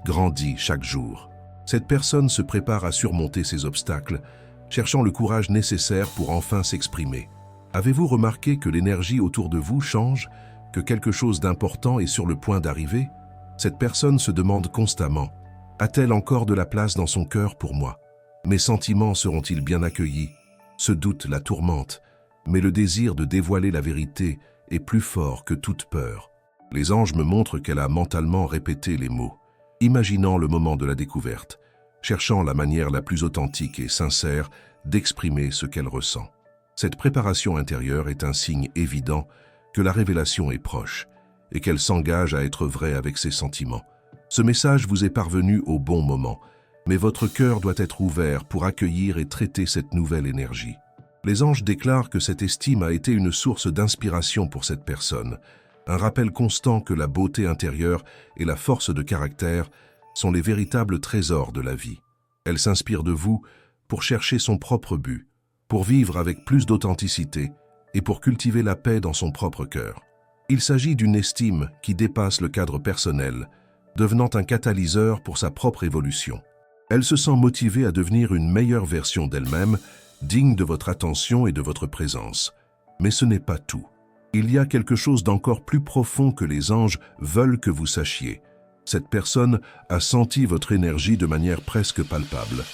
grandit chaque jour. Cette personne se prépare à surmonter ces obstacles, cherchant le courage nécessaire pour enfin s'exprimer. Avez-vous remarqué que l'énergie autour de vous change, que quelque chose d'important est sur le point d'arriver? Cette personne se demande constamment, a-t-elle encore de la place dans son cœur pour moi? Mes sentiments seront-ils bien accueillis? Ce doute la tourmente, mais le désir de dévoiler la vérité est plus fort que toute peur. Les anges me montrent qu'elle a mentalement répété les mots, imaginant le moment de la découverte, cherchant la manière la plus authentique et sincère d'exprimer ce qu'elle ressent. Cette préparation intérieure est un signe évident que la révélation est proche et qu'elle s'engage à être vraie avec ses sentiments. Ce message vous est parvenu au bon moment, Mais votre cœur doit être ouvert pour accueillir et traiter cette nouvelle énergie. Les anges déclarent que cette estime a été une source d'inspiration pour cette personne, un rappel constant que la beauté intérieure et la force de caractère sont les véritables trésors de la vie. Elle s'inspire de vous pour chercher son propre but, pour vivre avec plus d'authenticité et pour cultiver la paix dans son propre cœur. Il s'agit d'une estime qui dépasse le cadre personnel, devenant un catalyseur pour sa propre évolution. Elle se sent motivée à devenir une meilleure version d'elle-même, digne de votre attention et de votre présence. Mais ce n'est pas tout. Il y a quelque chose d'encore plus profond que les anges veulent que vous sachiez. Cette personne a senti votre énergie de manière presque palpable.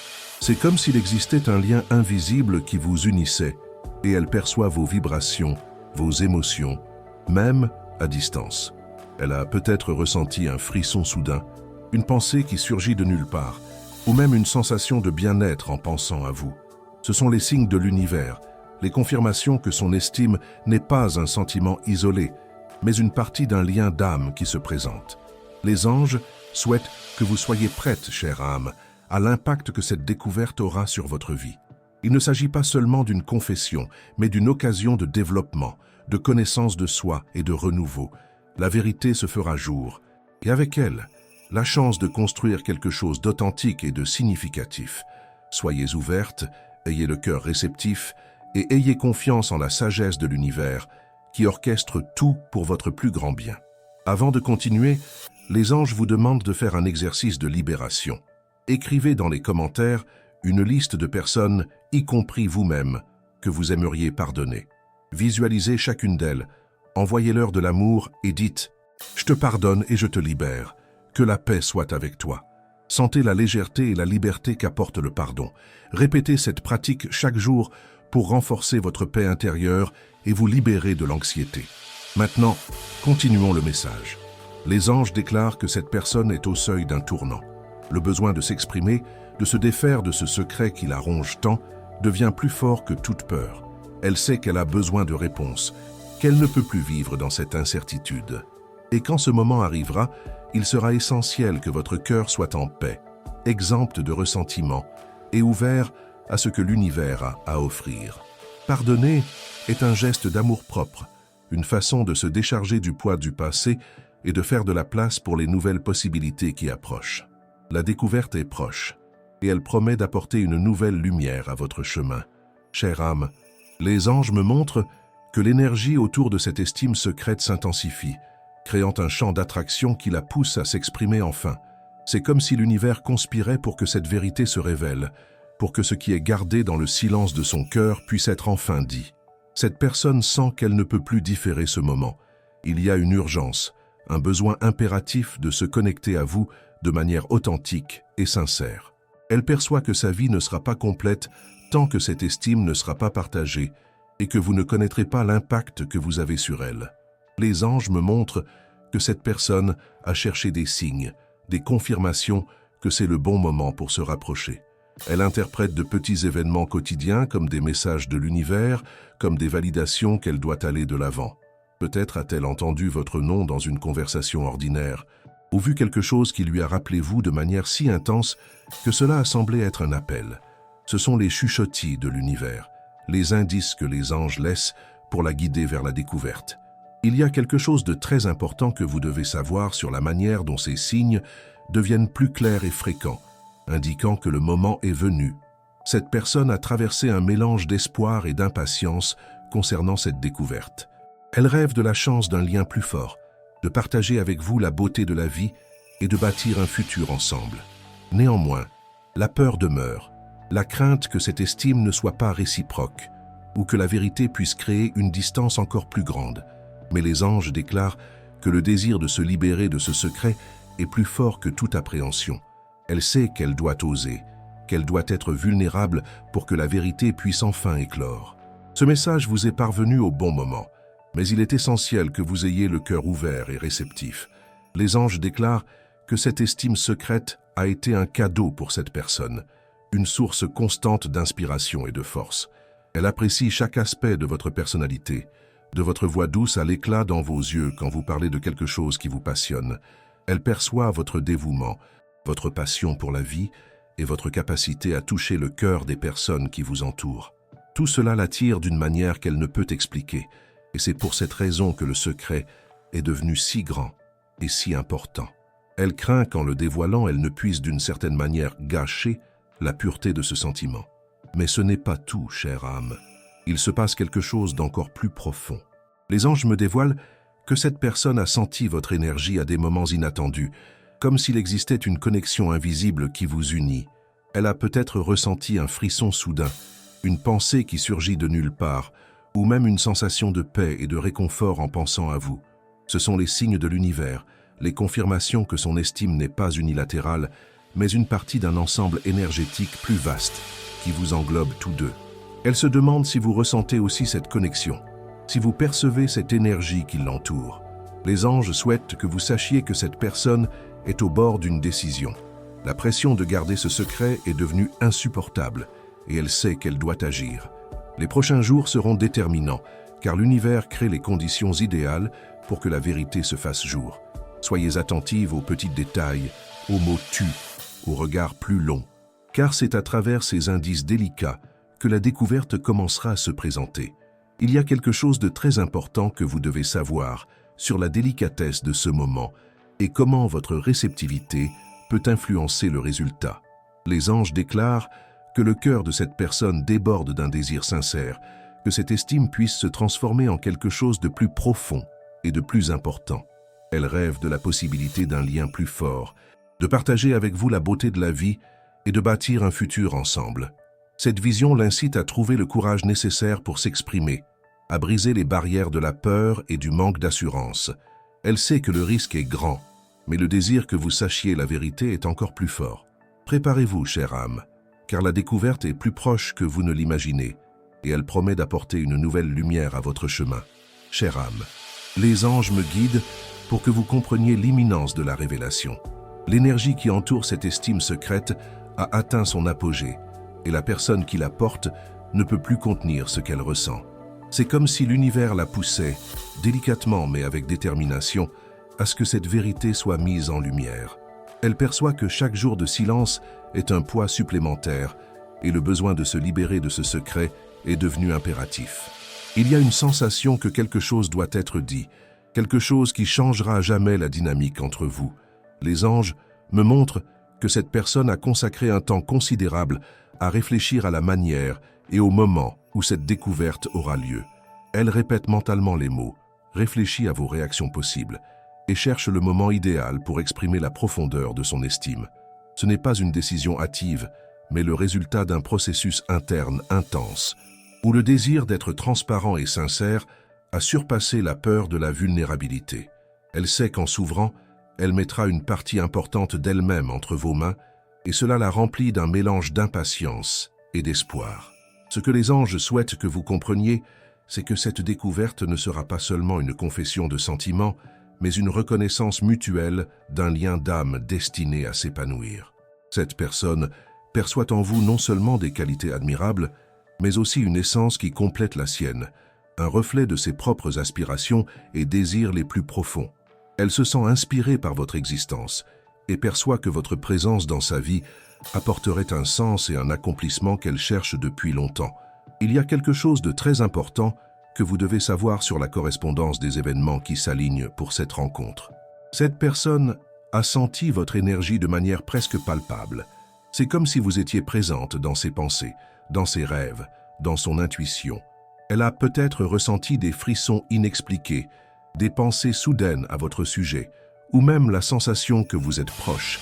C'est comme s'il existait un lien invisible qui vous unissait, et elle perçoit vos vibrations, vos émotions, même à distance. Elle a peut-être ressenti un frisson soudain, une pensée qui surgit de nulle part, ou même une sensation de bien-être en pensant à vous. Ce sont les signes de l'univers, les confirmations que son estime n'est pas un sentiment isolé, mais une partie d'un lien d'âme qui se présente. Les anges souhaitent que vous soyez prête, chère âme, à l'impact que cette découverte aura sur votre vie. Il ne s'agit pas seulement d'une confession, mais d'une occasion de développement, de connaissance de soi et de renouveau. La vérité se fera jour, et avec elle, la chance de construire quelque chose d'authentique et de significatif. Soyez ouverte, ayez le cœur réceptif, et ayez confiance en la sagesse de l'univers, qui orchestre tout pour votre plus grand bien. Avant de continuer, les anges vous demandent de faire un exercice de libération. Écrivez dans les commentaires une liste de personnes, y compris vous-même, que vous aimeriez pardonner. Visualisez chacune d'elles, envoyez-leur de l'amour et dites « Je te pardonne et je te libère. Que la paix soit avec toi. » Sentez la légèreté et la liberté qu'apporte le pardon. Répétez cette pratique chaque jour pour renforcer votre paix intérieure et vous libérer de l'anxiété. Maintenant, continuons le message. Les anges déclarent que cette personne est au seuil d'un tournant. Le besoin de s'exprimer, de se défaire de ce secret qui la ronge tant, devient plus fort que toute peur. Elle sait qu'elle a besoin de réponses, qu'elle ne peut plus vivre dans cette incertitude. Et quand ce moment arrivera, il sera essentiel que votre cœur soit en paix, exempt de ressentiment et ouvert à ce que l'univers a à offrir. Pardonner est un geste d'amour-propre, une façon de se décharger du poids du passé et de faire de la place pour les nouvelles possibilités qui approchent. La découverte est proche, et elle promet d'apporter une nouvelle lumière à votre chemin. Chère âme, les anges me montrent que l'énergie autour de cette estime secrète s'intensifie, créant un champ d'attraction qui la pousse à s'exprimer enfin. C'est comme si l'univers conspirait pour que cette vérité se révèle, pour que ce qui est gardé dans le silence de son cœur puisse être enfin dit. Cette personne sent qu'elle ne peut plus différer ce moment. Il y a une urgence, un besoin impératif de se connecter à vous de manière authentique et sincère. Elle perçoit que sa vie ne sera pas complète tant que cette estime ne sera pas partagée et que vous ne connaîtrez pas l'impact que vous avez sur elle. Les anges me montrent que cette personne a cherché des signes, des confirmations que c'est le bon moment pour se rapprocher. Elle interprète de petits événements quotidiens comme des messages de l'univers, comme des validations qu'elle doit aller de l'avant. Peut-être a-t-elle entendu votre nom dans une conversation ordinaire, ou vu quelque chose qui lui a rappelé vous de manière si intense que cela a semblé être un appel. Ce sont les chuchotis de l'univers, les indices que les anges laissent pour la guider vers la découverte. Il y a quelque chose de très important que vous devez savoir sur la manière dont ces signes deviennent plus clairs et fréquents, indiquant que le moment est venu. Cette personne a traversé un mélange d'espoir et d'impatience concernant cette découverte. Elle rêve de la chance d'un lien plus fort, de partager avec vous la beauté de la vie et de bâtir un futur ensemble. Néanmoins, la peur demeure, la crainte que cette estime ne soit pas réciproque ou que la vérité puisse créer une distance encore plus grande. Mais les anges déclarent que le désir de se libérer de ce secret est plus fort que toute appréhension. Elle sait qu'elle doit oser, qu'elle doit être vulnérable pour que la vérité puisse enfin éclore. Ce message vous est parvenu au bon moment, mais il est essentiel que vous ayez le cœur ouvert et réceptif. Les anges déclarent que cette estime secrète a été un cadeau pour cette personne, une source constante d'inspiration et de force. Elle apprécie chaque aspect de votre personnalité, de votre voix douce à l'éclat dans vos yeux quand vous parlez de quelque chose qui vous passionne. Elle perçoit votre dévouement, votre passion pour la vie et votre capacité à toucher le cœur des personnes qui vous entourent. Tout cela l'attire d'une manière qu'elle ne peut expliquer, et c'est pour cette raison que le secret est devenu si grand et si important. Elle craint qu'en le dévoilant, elle ne puisse d'une certaine manière gâcher la pureté de ce sentiment. Mais ce n'est pas tout, chère âme. Il se passe quelque chose d'encore plus profond. Les anges me dévoilent que cette personne a senti votre énergie à des moments inattendus, comme s'il existait une connexion invisible qui vous unit. Elle a peut-être ressenti un frisson soudain, une pensée qui surgit de nulle part, ou même une sensation de paix et de réconfort en pensant à vous. Ce sont les signes de l'univers, les confirmations que son estime n'est pas unilatérale, mais une partie d'un ensemble énergétique plus vaste, qui vous englobe tous deux. Elle se demande si vous ressentez aussi cette connexion, si vous percevez cette énergie qui l'entoure. Les anges souhaitent que vous sachiez que cette personne est au bord d'une décision. La pression de garder ce secret est devenue insupportable, et elle sait qu'elle doit agir. Les prochains jours seront déterminants, car l'univers crée les conditions idéales pour que la vérité se fasse jour. Soyez attentive aux petits détails, aux mots tus, aux regards plus longs, car c'est à travers ces indices délicats que la découverte commencera à se présenter. Il y a quelque chose de très important que vous devez savoir sur la délicatesse de ce moment et comment votre réceptivité peut influencer le résultat. Les anges déclarent que le cœur de cette personne déborde d'un désir sincère, que cette estime puisse se transformer en quelque chose de plus profond et de plus important. Elle rêve de la possibilité d'un lien plus fort, de partager avec vous la beauté de la vie et de bâtir un futur ensemble. Cette vision l'incite à trouver le courage nécessaire pour s'exprimer, à briser les barrières de la peur et du manque d'assurance. Elle sait que le risque est grand, mais le désir que vous sachiez la vérité est encore plus fort. Préparez-vous, chère âme, car la découverte est plus proche que vous ne l'imaginez, et elle promet d'apporter une nouvelle lumière à votre chemin. Chère âme, les anges me guident pour que vous compreniez l'imminence de la révélation. L'énergie qui entoure cette estime secrète a atteint son apogée, et la personne qui la porte ne peut plus contenir ce qu'elle ressent. C'est comme si l'univers la poussait, délicatement mais avec détermination, à ce que cette vérité soit mise en lumière. Elle perçoit que chaque jour de silence est un poids supplémentaire, et le besoin de se libérer de ce secret est devenu impératif. Il y a une sensation que quelque chose doit être dit, quelque chose qui changera à jamais la dynamique entre vous. Les anges me montrent que cette personne a consacré un temps considérable à réfléchir à la manière et au moment où cette découverte aura lieu. Elle répète mentalement les mots, réfléchit à vos réactions possibles et cherche le moment idéal pour exprimer la profondeur de son estime. Ce n'est pas une décision hâtive, mais le résultat d'un processus interne intense, où le désir d'être transparent et sincère a surpassé la peur de la vulnérabilité. Elle sait qu'en s'ouvrant, elle mettra une partie importante d'elle-même entre vos mains, et cela la remplit d'un mélange d'impatience et d'espoir. Ce que les anges souhaitent que vous compreniez, c'est que cette découverte ne sera pas seulement une confession de sentiments, mais une reconnaissance mutuelle d'un lien d'âme destiné à s'épanouir. Cette personne perçoit en vous non seulement des qualités admirables, mais aussi une essence qui complète la sienne, un reflet de ses propres aspirations et désirs les plus profonds. Elle se sent inspirée par votre existence et perçoit que votre présence dans sa vie apporterait un sens et un accomplissement qu'elle cherche depuis longtemps. Il y a quelque chose de très important que vous devez savoir sur la correspondance des événements qui s'alignent pour cette rencontre. Cette personne a senti votre énergie de manière presque palpable. C'est comme si vous étiez présente dans ses pensées, dans ses rêves, dans son intuition. Elle a peut-être ressenti des frissons inexpliqués, des pensées soudaines à votre sujet, ou même la sensation que vous êtes proche,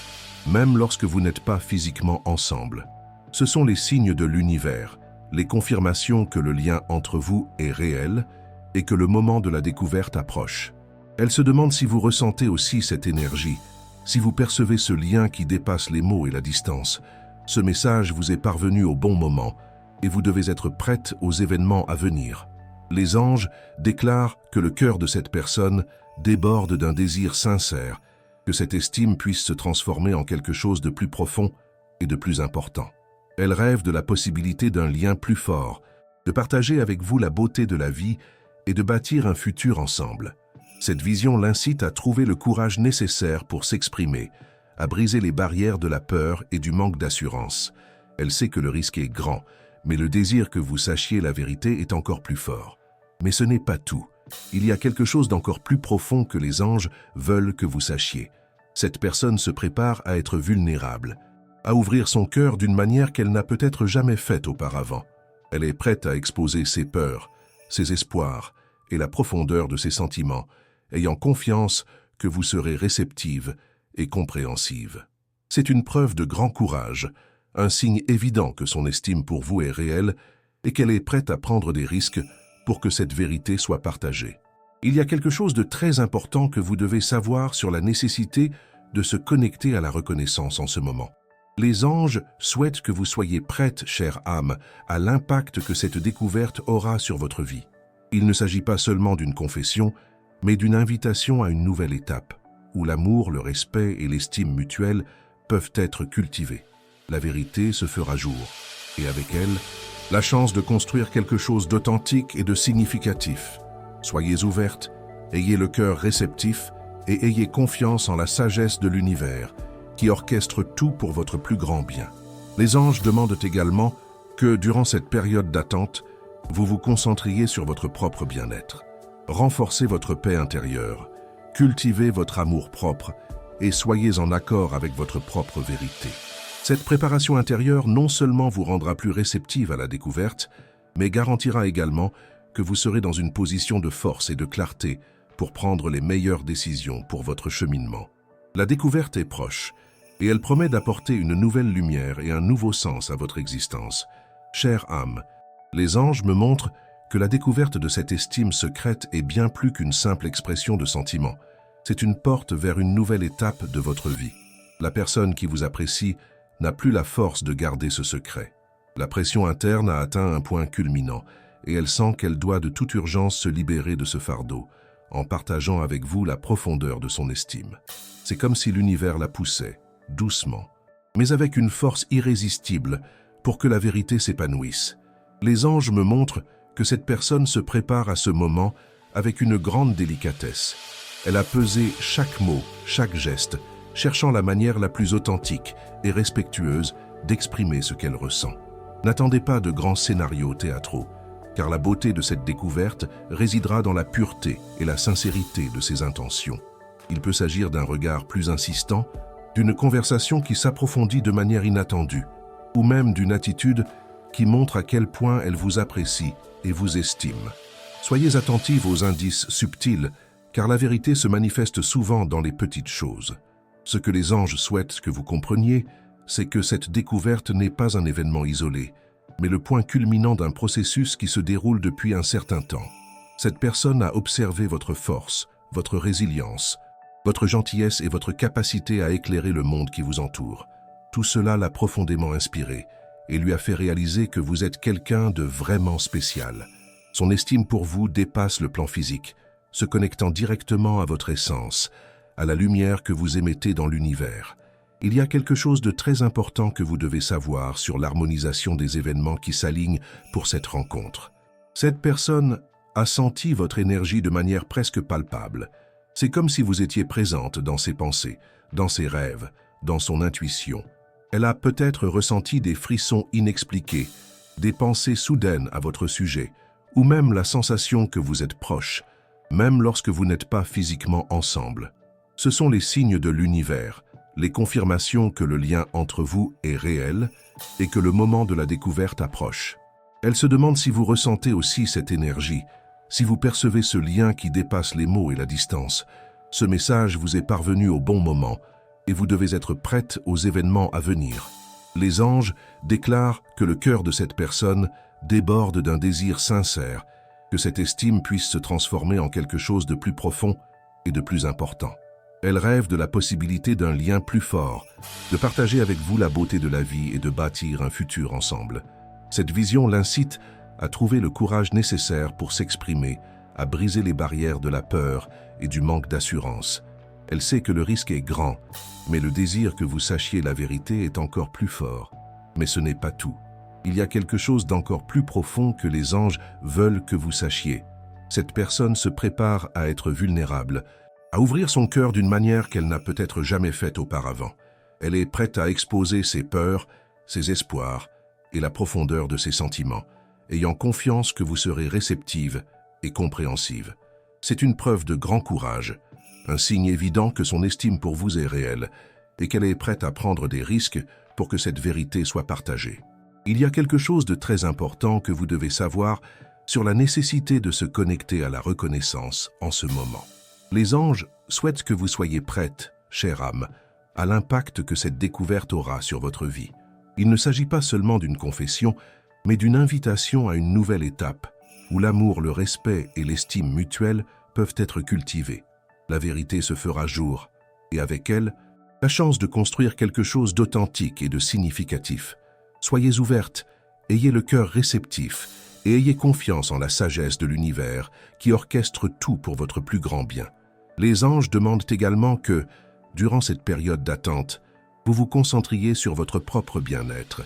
même lorsque vous n'êtes pas physiquement ensemble. Ce sont les signes de l'univers, les confirmations que le lien entre vous est réel et que le moment de la découverte approche. Elle se demande si vous ressentez aussi cette énergie, si vous percevez ce lien qui dépasse les mots et la distance. Ce message vous est parvenu au bon moment et vous devez être prête aux événements à venir. Les anges déclarent que le cœur de cette personne déborde d'un désir sincère, que cette estime puisse se transformer en quelque chose de plus profond et de plus important. Elle rêve de la possibilité d'un lien plus fort, de partager avec vous la beauté de la vie et de bâtir un futur ensemble. Cette vision l'incite à trouver le courage nécessaire pour s'exprimer, à briser les barrières de la peur et du manque d'assurance. Elle sait que le risque est grand, mais le désir que vous sachiez la vérité est encore plus fort. Mais ce n'est pas tout. Il y a quelque chose d'encore plus profond que les anges veulent que vous sachiez. Cette personne se prépare à être vulnérable, à ouvrir son cœur d'une manière qu'elle n'a peut-être jamais faite auparavant. Elle est prête à exposer ses peurs, ses espoirs et la profondeur de ses sentiments, ayant confiance que vous serez réceptive et compréhensive. C'est une preuve de grand courage, un signe évident que son estime pour vous est réelle et qu'elle est prête à prendre des risques pour que cette vérité soit partagée. Il y a quelque chose de très important que vous devez savoir sur la nécessité de se connecter à la reconnaissance en ce moment. Les anges souhaitent que vous soyez prête, chère âme, à l'impact que cette découverte aura sur votre vie. Il ne s'agit pas seulement d'une confession, mais d'une invitation à une nouvelle étape, où l'amour, le respect et l'estime mutuelle peuvent être cultivés. La vérité se fera jour, et avec elle, la chance de construire quelque chose d'authentique et de significatif. Soyez ouverte, ayez le cœur réceptif et ayez confiance en la sagesse de l'univers, qui orchestre tout pour votre plus grand bien. Les anges demandent également que, durant cette période d'attente, vous vous concentriez sur votre propre bien-être. Renforcez votre paix intérieure, cultivez votre amour propre et soyez en accord avec votre propre vérité. Cette préparation intérieure non seulement vous rendra plus réceptive à la découverte, mais garantira également que vous serez dans une position de force et de clarté pour prendre les meilleures décisions pour votre cheminement. La découverte est proche, et elle promet d'apporter une nouvelle lumière et un nouveau sens à votre existence. Chère âme, les anges me montrent que la découverte de cette estime secrète est bien plus qu'une simple expression de sentiment. C'est une porte vers une nouvelle étape de votre vie. La personne qui vous apprécie n'a plus la force de garder ce secret. La pression interne a atteint un point culminant, et elle sent qu'elle doit de toute urgence se libérer de ce fardeau, en partageant avec vous la profondeur de son estime. C'est comme si l'univers la poussait, doucement, mais avec une force irrésistible pour que la vérité s'épanouisse. Les anges me montrent que cette personne se prépare à ce moment avec une grande délicatesse. Elle a pesé chaque mot, chaque geste, cherchant la manière la plus authentique et respectueuse d'exprimer ce qu'elle ressent. N'attendez pas de grands scénarios théâtraux, car la beauté de cette découverte résidera dans la pureté et la sincérité de ses intentions. Il peut s'agir d'un regard plus insistant, d'une conversation qui s'approfondit de manière inattendue, ou même d'une attitude qui montre à quel point elle vous apprécie et vous estime. Soyez attentive aux indices subtils, car la vérité se manifeste souvent dans les petites choses. Ce que les anges souhaitent que vous compreniez, c'est que cette découverte n'est pas un événement isolé, mais le point culminant d'un processus qui se déroule depuis un certain temps. Cette personne a observé votre force, votre résilience, votre gentillesse et votre capacité à éclairer le monde qui vous entoure. Tout cela l'a profondément inspiré et lui a fait réaliser que vous êtes quelqu'un de vraiment spécial. Son estime pour vous dépasse le plan physique, se connectant directement à votre essence, à la lumière que vous émettez dans l'univers. Il y a quelque chose de très important que vous devez savoir sur l'harmonisation des événements qui s'alignent pour cette rencontre. Cette personne a senti votre énergie de manière presque palpable. C'est comme si vous étiez présente dans ses pensées, dans ses rêves, dans son intuition. Elle a peut-être ressenti des frissons inexpliqués, des pensées soudaines à votre sujet, ou même la sensation que vous êtes proche, même lorsque vous n'êtes pas physiquement ensemble. Ce sont les signes de l'univers, les confirmations que le lien entre vous est réel et que le moment de la découverte approche. Elle se demande si vous ressentez aussi cette énergie, si vous percevez ce lien qui dépasse les mots et la distance. Ce message vous est parvenu au bon moment et vous devez être prête aux événements à venir. Les anges déclarent que le cœur de cette personne déborde d'un désir sincère, que cette estime puisse se transformer en quelque chose de plus profond et de plus important. Elle rêve de la possibilité d'un lien plus fort, de partager avec vous la beauté de la vie et de bâtir un futur ensemble. Cette vision l'incite à trouver le courage nécessaire pour s'exprimer, à briser les barrières de la peur et du manque d'assurance. Elle sait que le risque est grand, mais le désir que vous sachiez la vérité est encore plus fort. Mais ce n'est pas tout. Il y a quelque chose d'encore plus profond que les anges veulent que vous sachiez. Cette personne se prépare à être vulnérable, à ouvrir son cœur d'une manière qu'elle n'a peut-être jamais faite auparavant. Elle est prête à exposer ses peurs, ses espoirs et la profondeur de ses sentiments, ayant confiance que vous serez réceptive et compréhensive. C'est une preuve de grand courage, un signe évident que son estime pour vous est réelle et qu'elle est prête à prendre des risques pour que cette vérité soit partagée. Il y a quelque chose de très important que vous devez savoir sur la nécessité de se connecter à la reconnaissance en ce moment. Les anges souhaitent que vous soyez prête, chère âme, à l'impact que cette découverte aura sur votre vie. Il ne s'agit pas seulement d'une confession, mais d'une invitation à une nouvelle étape, où l'amour, le respect et l'estime mutuelle peuvent être cultivés. La vérité se fera jour, et avec elle, la chance de construire quelque chose d'authentique et de significatif. Soyez ouverte, ayez le cœur réceptif, et ayez confiance en la sagesse de l'univers qui orchestre tout pour votre plus grand bien. Les anges demandent également que, durant cette période d'attente, vous vous concentriez sur votre propre bien-être.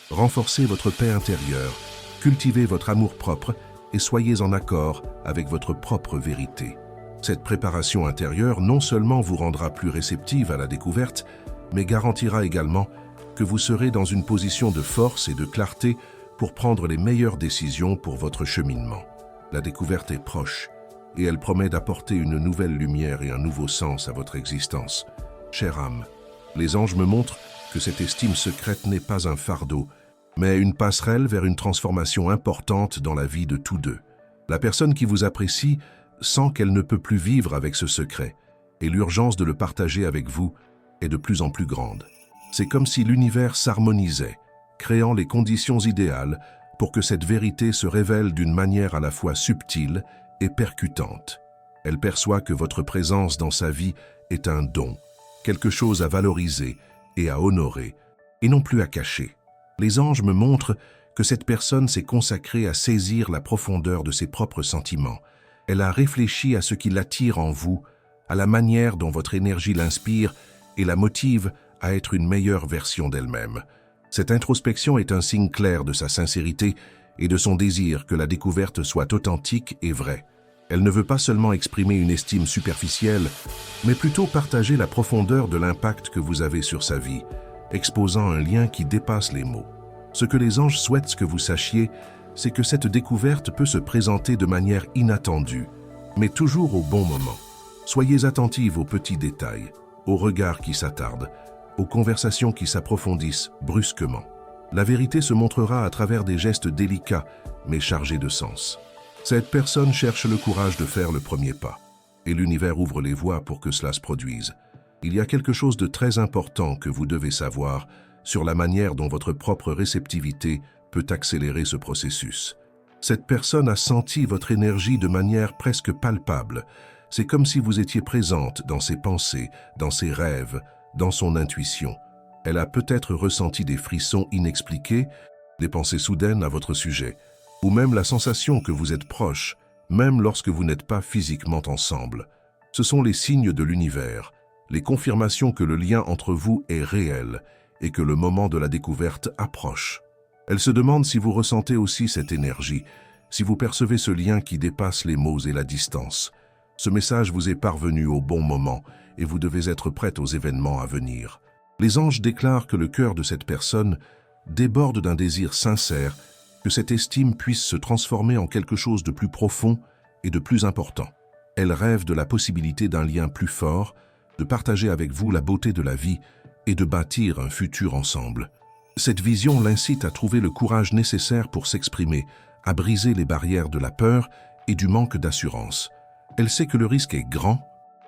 Renforcez votre paix intérieure, cultivez votre amour-propre et soyez en accord avec votre propre vérité. Cette préparation intérieure non seulement vous rendra plus réceptive à la découverte, mais garantira également que vous serez dans une position de force et de clarté pour prendre les meilleures décisions pour votre cheminement. La découverte est proche et elle promet d'apporter une nouvelle lumière et un nouveau sens à votre existence. Chère âme, les anges me montrent que cette estime secrète n'est pas un fardeau, mais une passerelle vers une transformation importante dans la vie de tous deux. La personne qui vous apprécie sent qu'elle ne peut plus vivre avec ce secret, et l'urgence de le partager avec vous est de plus en plus grande. C'est comme si l'univers s'harmonisait, créant les conditions idéales pour que cette vérité se révèle d'une manière à la fois subtile et percutante. Elle perçoit que votre présence dans sa vie est un don, quelque chose à valoriser et à honorer, et non plus à cacher. Les anges me montrent que cette personne s'est consacrée à saisir la profondeur de ses propres sentiments. Elle a réfléchi à ce qui l'attire en vous, à la manière dont votre énergie l'inspire et la motive à être une meilleure version d'elle-même. Cette introspection est un signe clair de sa sincérité et de son désir que la découverte soit authentique et vraie. Elle ne veut pas seulement exprimer une estime superficielle, mais plutôt partager la profondeur de l'impact que vous avez sur sa vie, exposant un lien qui dépasse les mots. Ce que les anges souhaitent que vous sachiez, c'est que cette découverte peut se présenter de manière inattendue, mais toujours au bon moment. Soyez attentive aux petits détails, aux regards qui s'attardent, aux conversations qui s'approfondissent brusquement. La vérité se montrera à travers des gestes délicats, mais chargés de sens. Cette personne cherche le courage de faire le premier pas, et l'univers ouvre les voies pour que cela se produise. Il y a quelque chose de très important que vous devez savoir sur la manière dont votre propre réceptivité peut accélérer ce processus. Cette personne a senti votre énergie de manière presque palpable. C'est comme si vous étiez présente dans ses pensées, dans ses rêves, dans son intuition. Elle a peut-être ressenti des frissons inexpliqués, des pensées soudaines à votre sujet, ou même la sensation que vous êtes proche, même lorsque vous n'êtes pas physiquement ensemble. Ce sont les signes de l'univers, les confirmations que le lien entre vous est réel et que le moment de la découverte approche. Elle se demande si vous ressentez aussi cette énergie, si vous percevez ce lien qui dépasse les mots et la distance. Ce message vous est parvenu au bon moment et vous devez être prête aux événements à venir. Les anges déclarent que le cœur de cette personne déborde d'un désir sincère, que cette estime puisse se transformer en quelque chose de plus profond et de plus important. Elle rêve de la possibilité d'un lien plus fort, de partager avec vous la beauté de la vie et de bâtir un futur ensemble. Cette vision l'incite à trouver le courage nécessaire pour s'exprimer, à briser les barrières de la peur et du manque d'assurance. Elle sait que le risque est grand,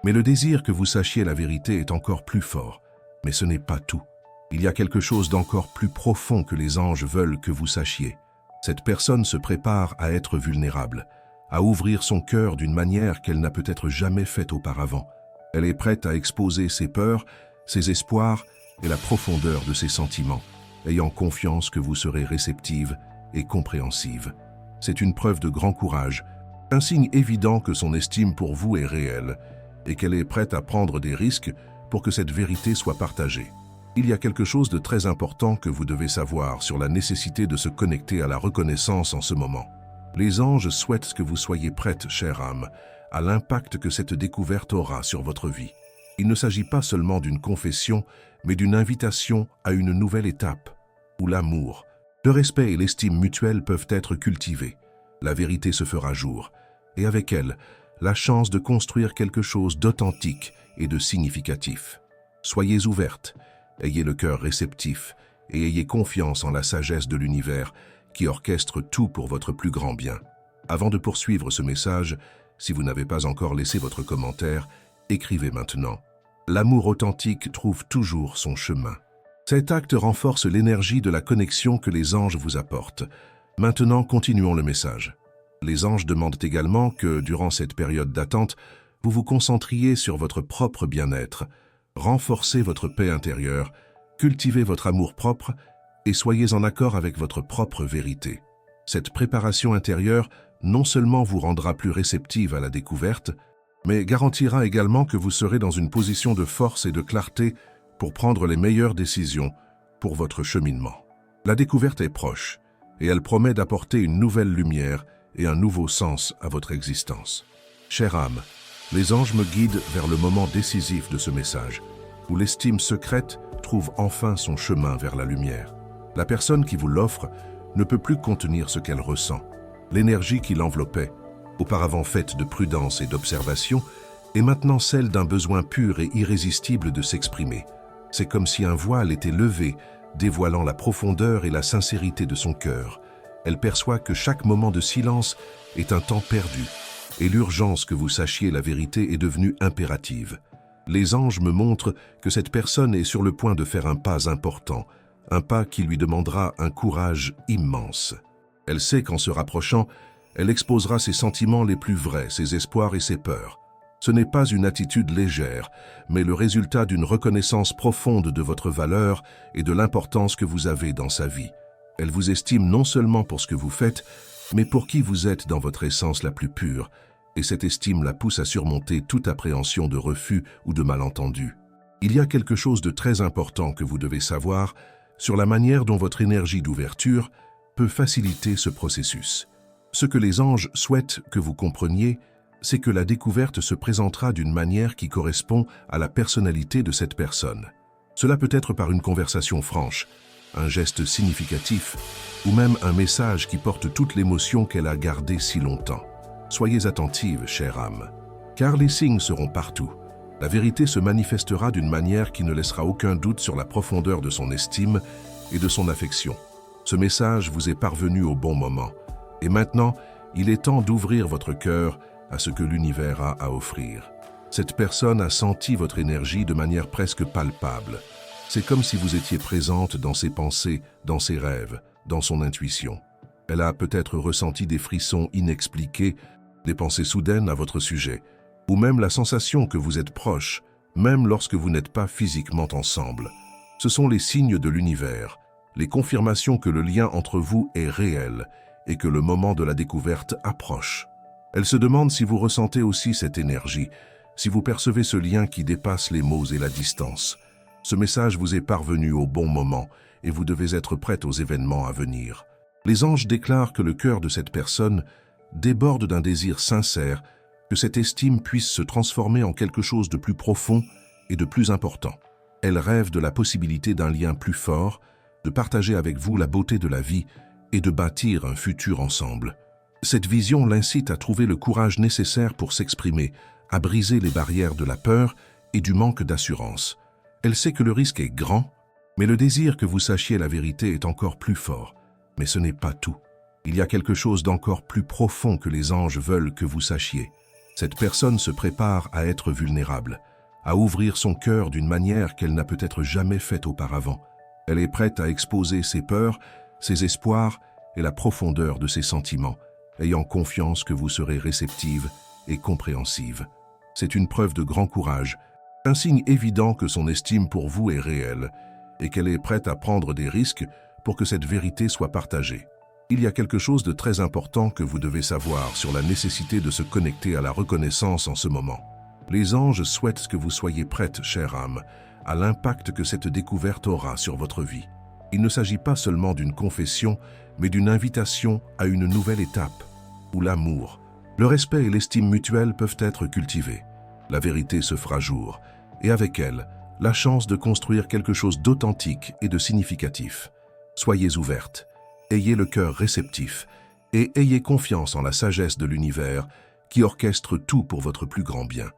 mais le désir que vous sachiez la vérité est encore plus fort. Mais ce n'est pas tout. Il y a quelque chose d'encore plus profond que les anges veulent que vous sachiez. Cette personne se prépare à être vulnérable, à ouvrir son cœur d'une manière qu'elle n'a peut-être jamais faite auparavant. Elle est prête à exposer ses peurs, ses espoirs et la profondeur de ses sentiments, ayant confiance que vous serez réceptive et compréhensive. C'est une preuve de grand courage, un signe évident que son estime pour vous est réelle et qu'elle est prête à prendre des risques pour que cette vérité soit partagée. Il y a quelque chose de très important que vous devez savoir sur la nécessité de se connecter à la reconnaissance en ce moment. Les anges souhaitent que vous soyez prête, chère âme, à l'impact que cette découverte aura sur votre vie. Il ne s'agit pas seulement d'une confession, mais d'une invitation à une nouvelle étape, où l'amour, le respect et l'estime mutuelle peuvent être cultivés. La vérité se fera jour, et avec elle, la chance de construire quelque chose d'authentique et de significatif. Soyez ouverte, ayez le cœur réceptif et ayez confiance en la sagesse de l'univers qui orchestre tout pour votre plus grand bien. Avant de poursuivre ce message, si vous n'avez pas encore laissé votre commentaire, écrivez maintenant. L'amour authentique trouve toujours son chemin. Cet acte renforce l'énergie de la connexion que les anges vous apportent. Maintenant, continuons le message. Les anges demandent également que, durant cette période d'attente, vous vous concentriez sur votre propre bien-être, renforcez votre paix intérieure, cultivez votre amour-propre et soyez en accord avec votre propre vérité. Cette préparation intérieure non seulement vous rendra plus réceptive à la découverte, mais garantira également que vous serez dans une position de force et de clarté pour prendre les meilleures décisions pour votre cheminement. La découverte est proche et elle promet d'apporter une nouvelle lumière et un nouveau sens à votre existence. Chère âme, les anges me guident vers le moment décisif de ce message, où l'estime secrète trouve enfin son chemin vers la lumière. La personne qui vous l'offre ne peut plus contenir ce qu'elle ressent. L'énergie qui l'enveloppait, auparavant faite de prudence et d'observation, est maintenant celle d'un besoin pur et irrésistible de s'exprimer. C'est comme si un voile était levé, dévoilant la profondeur et la sincérité de son cœur. Elle perçoit que chaque moment de silence est un temps perdu, et l'urgence que vous sachiez la vérité est devenue impérative. Les anges me montrent que cette personne est sur le point de faire un pas important, un pas qui lui demandera un courage immense. Elle sait qu'en se rapprochant, elle exposera ses sentiments les plus vrais, ses espoirs et ses peurs. Ce n'est pas une attitude légère, mais le résultat d'une reconnaissance profonde de votre valeur et de l'importance que vous avez dans sa vie. Elle vous estime non seulement pour ce que vous faites, mais pour qui vous êtes dans votre essence la plus pure, et cette estime la pousse à surmonter toute appréhension de refus ou de malentendu. Il y a quelque chose de très important que vous devez savoir sur la manière dont votre énergie d'ouverture peut faciliter ce processus. Ce que les anges souhaitent que vous compreniez, c'est que la découverte se présentera d'une manière qui correspond à la personnalité de cette personne. Cela peut être par une conversation franche, un geste significatif, ou même un message qui porte toute l'émotion qu'elle a gardée si longtemps. Soyez attentive, chère âme, car les signes seront partout. La vérité se manifestera d'une manière qui ne laissera aucun doute sur la profondeur de son estime et de son affection. Ce message vous est parvenu au bon moment, et maintenant, il est temps d'ouvrir votre cœur à ce que l'univers a à offrir. Cette personne a senti votre énergie de manière presque palpable. C'est comme si vous étiez présente dans ses pensées, dans ses rêves, dans son intuition. Elle a peut-être ressenti des frissons inexpliqués, des pensées soudaines à votre sujet, ou même la sensation que vous êtes proche, même lorsque vous n'êtes pas physiquement ensemble. Ce sont les signes de l'univers, les confirmations que le lien entre vous est réel et que le moment de la découverte approche. Elle se demande si vous ressentez aussi cette énergie, si vous percevez ce lien qui dépasse les mots et la distance. Ce message vous est parvenu au bon moment et vous devez être prête aux événements à venir. Les anges déclarent que le cœur de cette personne déborde d'un désir sincère, que cette estime puisse se transformer en quelque chose de plus profond et de plus important. Elle rêve de la possibilité d'un lien plus fort, de partager avec vous la beauté de la vie et de bâtir un futur ensemble. Cette vision l'incite à trouver le courage nécessaire pour s'exprimer, à briser les barrières de la peur et du manque d'assurance. Elle sait que le risque est grand, mais le désir que vous sachiez la vérité est encore plus fort. Mais ce n'est pas tout. Il y a quelque chose d'encore plus profond que les anges veulent que vous sachiez. Cette personne se prépare à être vulnérable, à ouvrir son cœur d'une manière qu'elle n'a peut-être jamais faite auparavant. Elle est prête à exposer ses peurs, ses espoirs et la profondeur de ses sentiments, ayant confiance que vous serez réceptive et compréhensive. C'est une preuve de grand courage, un signe évident que son estime pour vous est réelle et qu'elle est prête à prendre des risques pour que cette vérité soit partagée. Il y a quelque chose de très important que vous devez savoir sur la nécessité de se connecter à la reconnaissance en ce moment. Les anges souhaitent que vous soyez prête, chère âme, à l'impact que cette découverte aura sur votre vie. Il ne s'agit pas seulement d'une confession, mais d'une invitation à une nouvelle étape, où l'amour, le respect et l'estime mutuelle peuvent être cultivés. La vérité se fera jour, et avec elle, la chance de construire quelque chose d'authentique et de significatif. Soyez ouverte, ayez le cœur réceptif et ayez confiance en la sagesse de l'univers qui orchestre tout pour votre plus grand bien.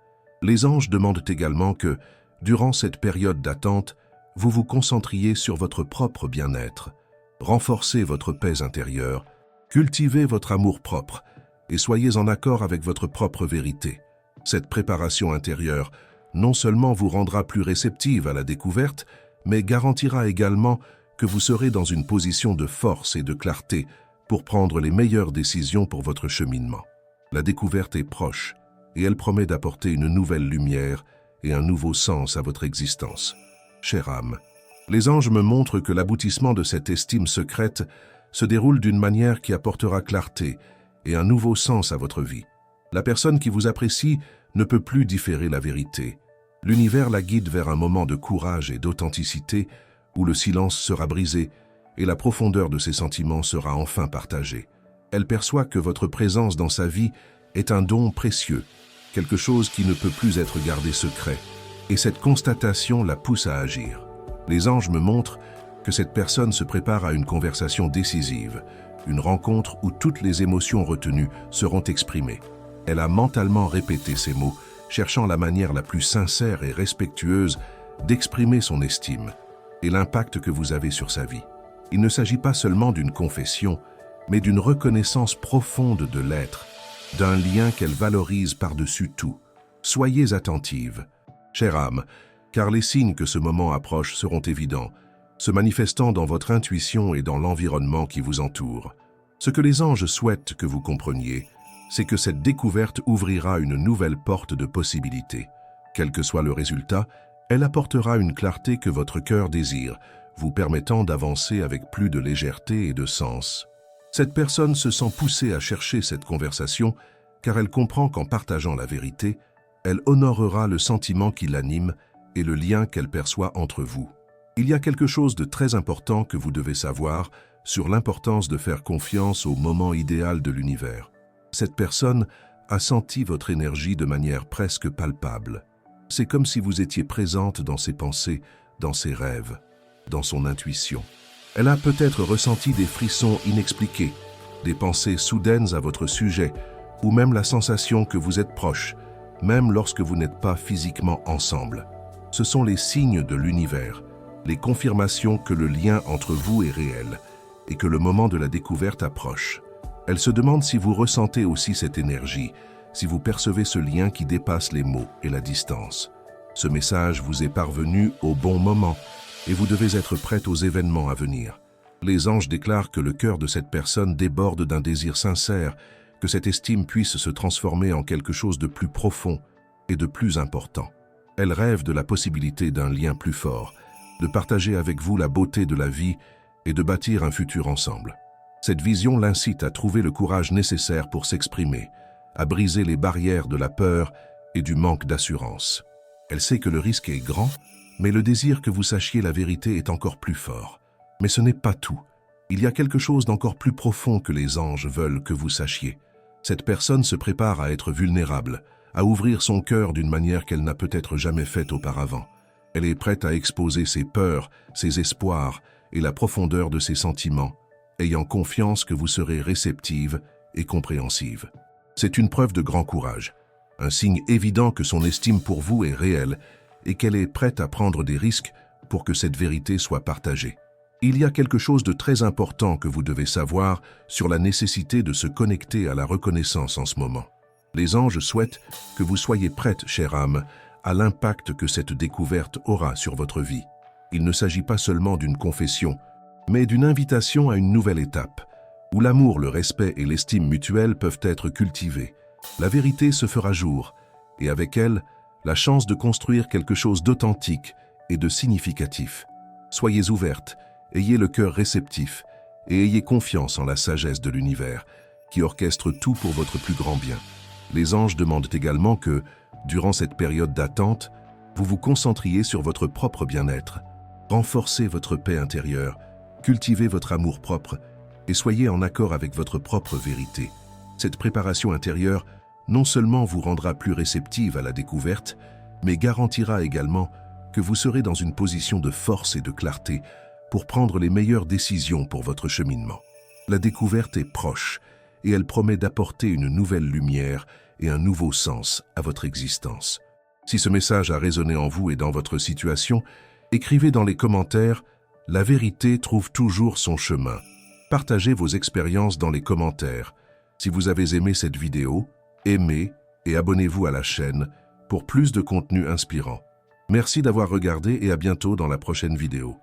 Les anges demandent également que, durant cette période d'attente, vous vous concentriez sur votre propre bien-être, renforcez votre paix intérieure, cultivez votre amour-propre et soyez en accord avec votre propre vérité. Cette préparation intérieure non seulement vous rendra plus réceptive à la découverte, mais garantira également que vous serez dans une position de force et de clarté pour prendre les meilleures décisions pour votre cheminement. La découverte est proche et elle promet d'apporter une nouvelle lumière et un nouveau sens à votre existence. Chère âme, les anges me montrent que l'aboutissement de cette estime secrète se déroule d'une manière qui apportera clarté et un nouveau sens à votre vie. La personne qui vous apprécie ne peut plus différer la vérité. L'univers la guide vers un moment de courage et d'authenticité où le silence sera brisé et la profondeur de ses sentiments sera enfin partagée. Elle perçoit que votre présence dans sa vie est un don précieux, quelque chose qui ne peut plus être gardé secret, et cette constatation la pousse à agir. Les anges me montrent que cette personne se prépare à une conversation décisive, une rencontre où toutes les émotions retenues seront exprimées. Elle a mentalement répété ces mots, cherchant la manière la plus sincère et respectueuse d'exprimer son estime et l'impact que vous avez sur sa vie. Il ne s'agit pas seulement d'une confession, mais d'une reconnaissance profonde de l'être, d'un lien qu'elle valorise par-dessus tout. Soyez attentive, chère âme, car les signes que ce moment approche seront évidents, se manifestant dans votre intuition et dans l'environnement qui vous entoure. Ce que les anges souhaitent que vous compreniez, c'est que cette découverte ouvrira une nouvelle porte de possibilités. Quel que soit le résultat, elle apportera une clarté que votre cœur désire, vous permettant d'avancer avec plus de légèreté et de sens. Cette personne se sent poussée à chercher cette conversation car elle comprend qu'en partageant la vérité, elle honorera le sentiment qui l'anime et le lien qu'elle perçoit entre vous. Il y a quelque chose de très important que vous devez savoir sur l'importance de faire confiance au moment idéal de l'univers. Cette personne a senti votre énergie de manière presque palpable. C'est comme si vous étiez présente dans ses pensées, dans ses rêves, dans son intuition. Elle a peut-être ressenti des frissons inexpliqués, des pensées soudaines à votre sujet, ou même la sensation que vous êtes proches, même lorsque vous n'êtes pas physiquement ensemble. Ce sont les signes de l'univers, les confirmations que le lien entre vous est réel et que le moment de la découverte approche. Elle se demande si vous ressentez aussi cette énergie, si vous percevez ce lien qui dépasse les mots et la distance. Ce message vous est parvenu au bon moment et vous devez être prête aux événements à venir. Les anges déclarent que le cœur de cette personne déborde d'un désir sincère, que cette estime puisse se transformer en quelque chose de plus profond et de plus important. Elle rêve de la possibilité d'un lien plus fort, de partager avec vous la beauté de la vie et de bâtir un futur ensemble. Cette vision l'incite à trouver le courage nécessaire pour s'exprimer, à briser les barrières de la peur et du manque d'assurance. Elle sait que le risque est grand, mais le désir que vous sachiez la vérité est encore plus fort. Mais ce n'est pas tout. Il y a quelque chose d'encore plus profond que les anges veulent que vous sachiez. Cette personne se prépare à être vulnérable, à ouvrir son cœur d'une manière qu'elle n'a peut-être jamais faite auparavant. Elle est prête à exposer ses peurs, ses espoirs et la profondeur de ses sentiments, ayant confiance que vous serez réceptive et compréhensive. C'est une preuve de grand courage, un signe évident que son estime pour vous est réelle et qu'elle est prête à prendre des risques pour que cette vérité soit partagée. Il y a quelque chose de très important que vous devez savoir sur la nécessité de se connecter à la reconnaissance en ce moment. Les anges souhaitent que vous soyez prête, chère âme, à l'impact que cette découverte aura sur votre vie. Il ne s'agit pas seulement d'une confession, mais d'une invitation à une nouvelle étape, où l'amour, le respect et l'estime mutuelle peuvent être cultivés. La vérité se fera jour, et avec elle, la chance de construire quelque chose d'authentique et de significatif. Soyez ouverte, ayez le cœur réceptif, et ayez confiance en la sagesse de l'univers, qui orchestre tout pour votre plus grand bien. Les anges demandent également que, durant cette période d'attente, vous vous concentriez sur votre propre bien-être, renforcez votre paix intérieure, cultivez votre amour-propre et soyez en accord avec votre propre vérité. Cette préparation intérieure non seulement vous rendra plus réceptive à la découverte, mais garantira également que vous serez dans une position de force et de clarté pour prendre les meilleures décisions pour votre cheminement. La découverte est proche et elle promet d'apporter une nouvelle lumière et un nouveau sens à votre existence. Si ce message a résonné en vous et dans votre situation, écrivez dans les commentaires « La vérité trouve toujours son chemin ». Partagez vos expériences dans les commentaires. Si vous avez aimé cette vidéo, aimez et abonnez-vous à la chaîne pour plus de contenu inspirant. Merci d'avoir regardé et à bientôt dans la prochaine vidéo.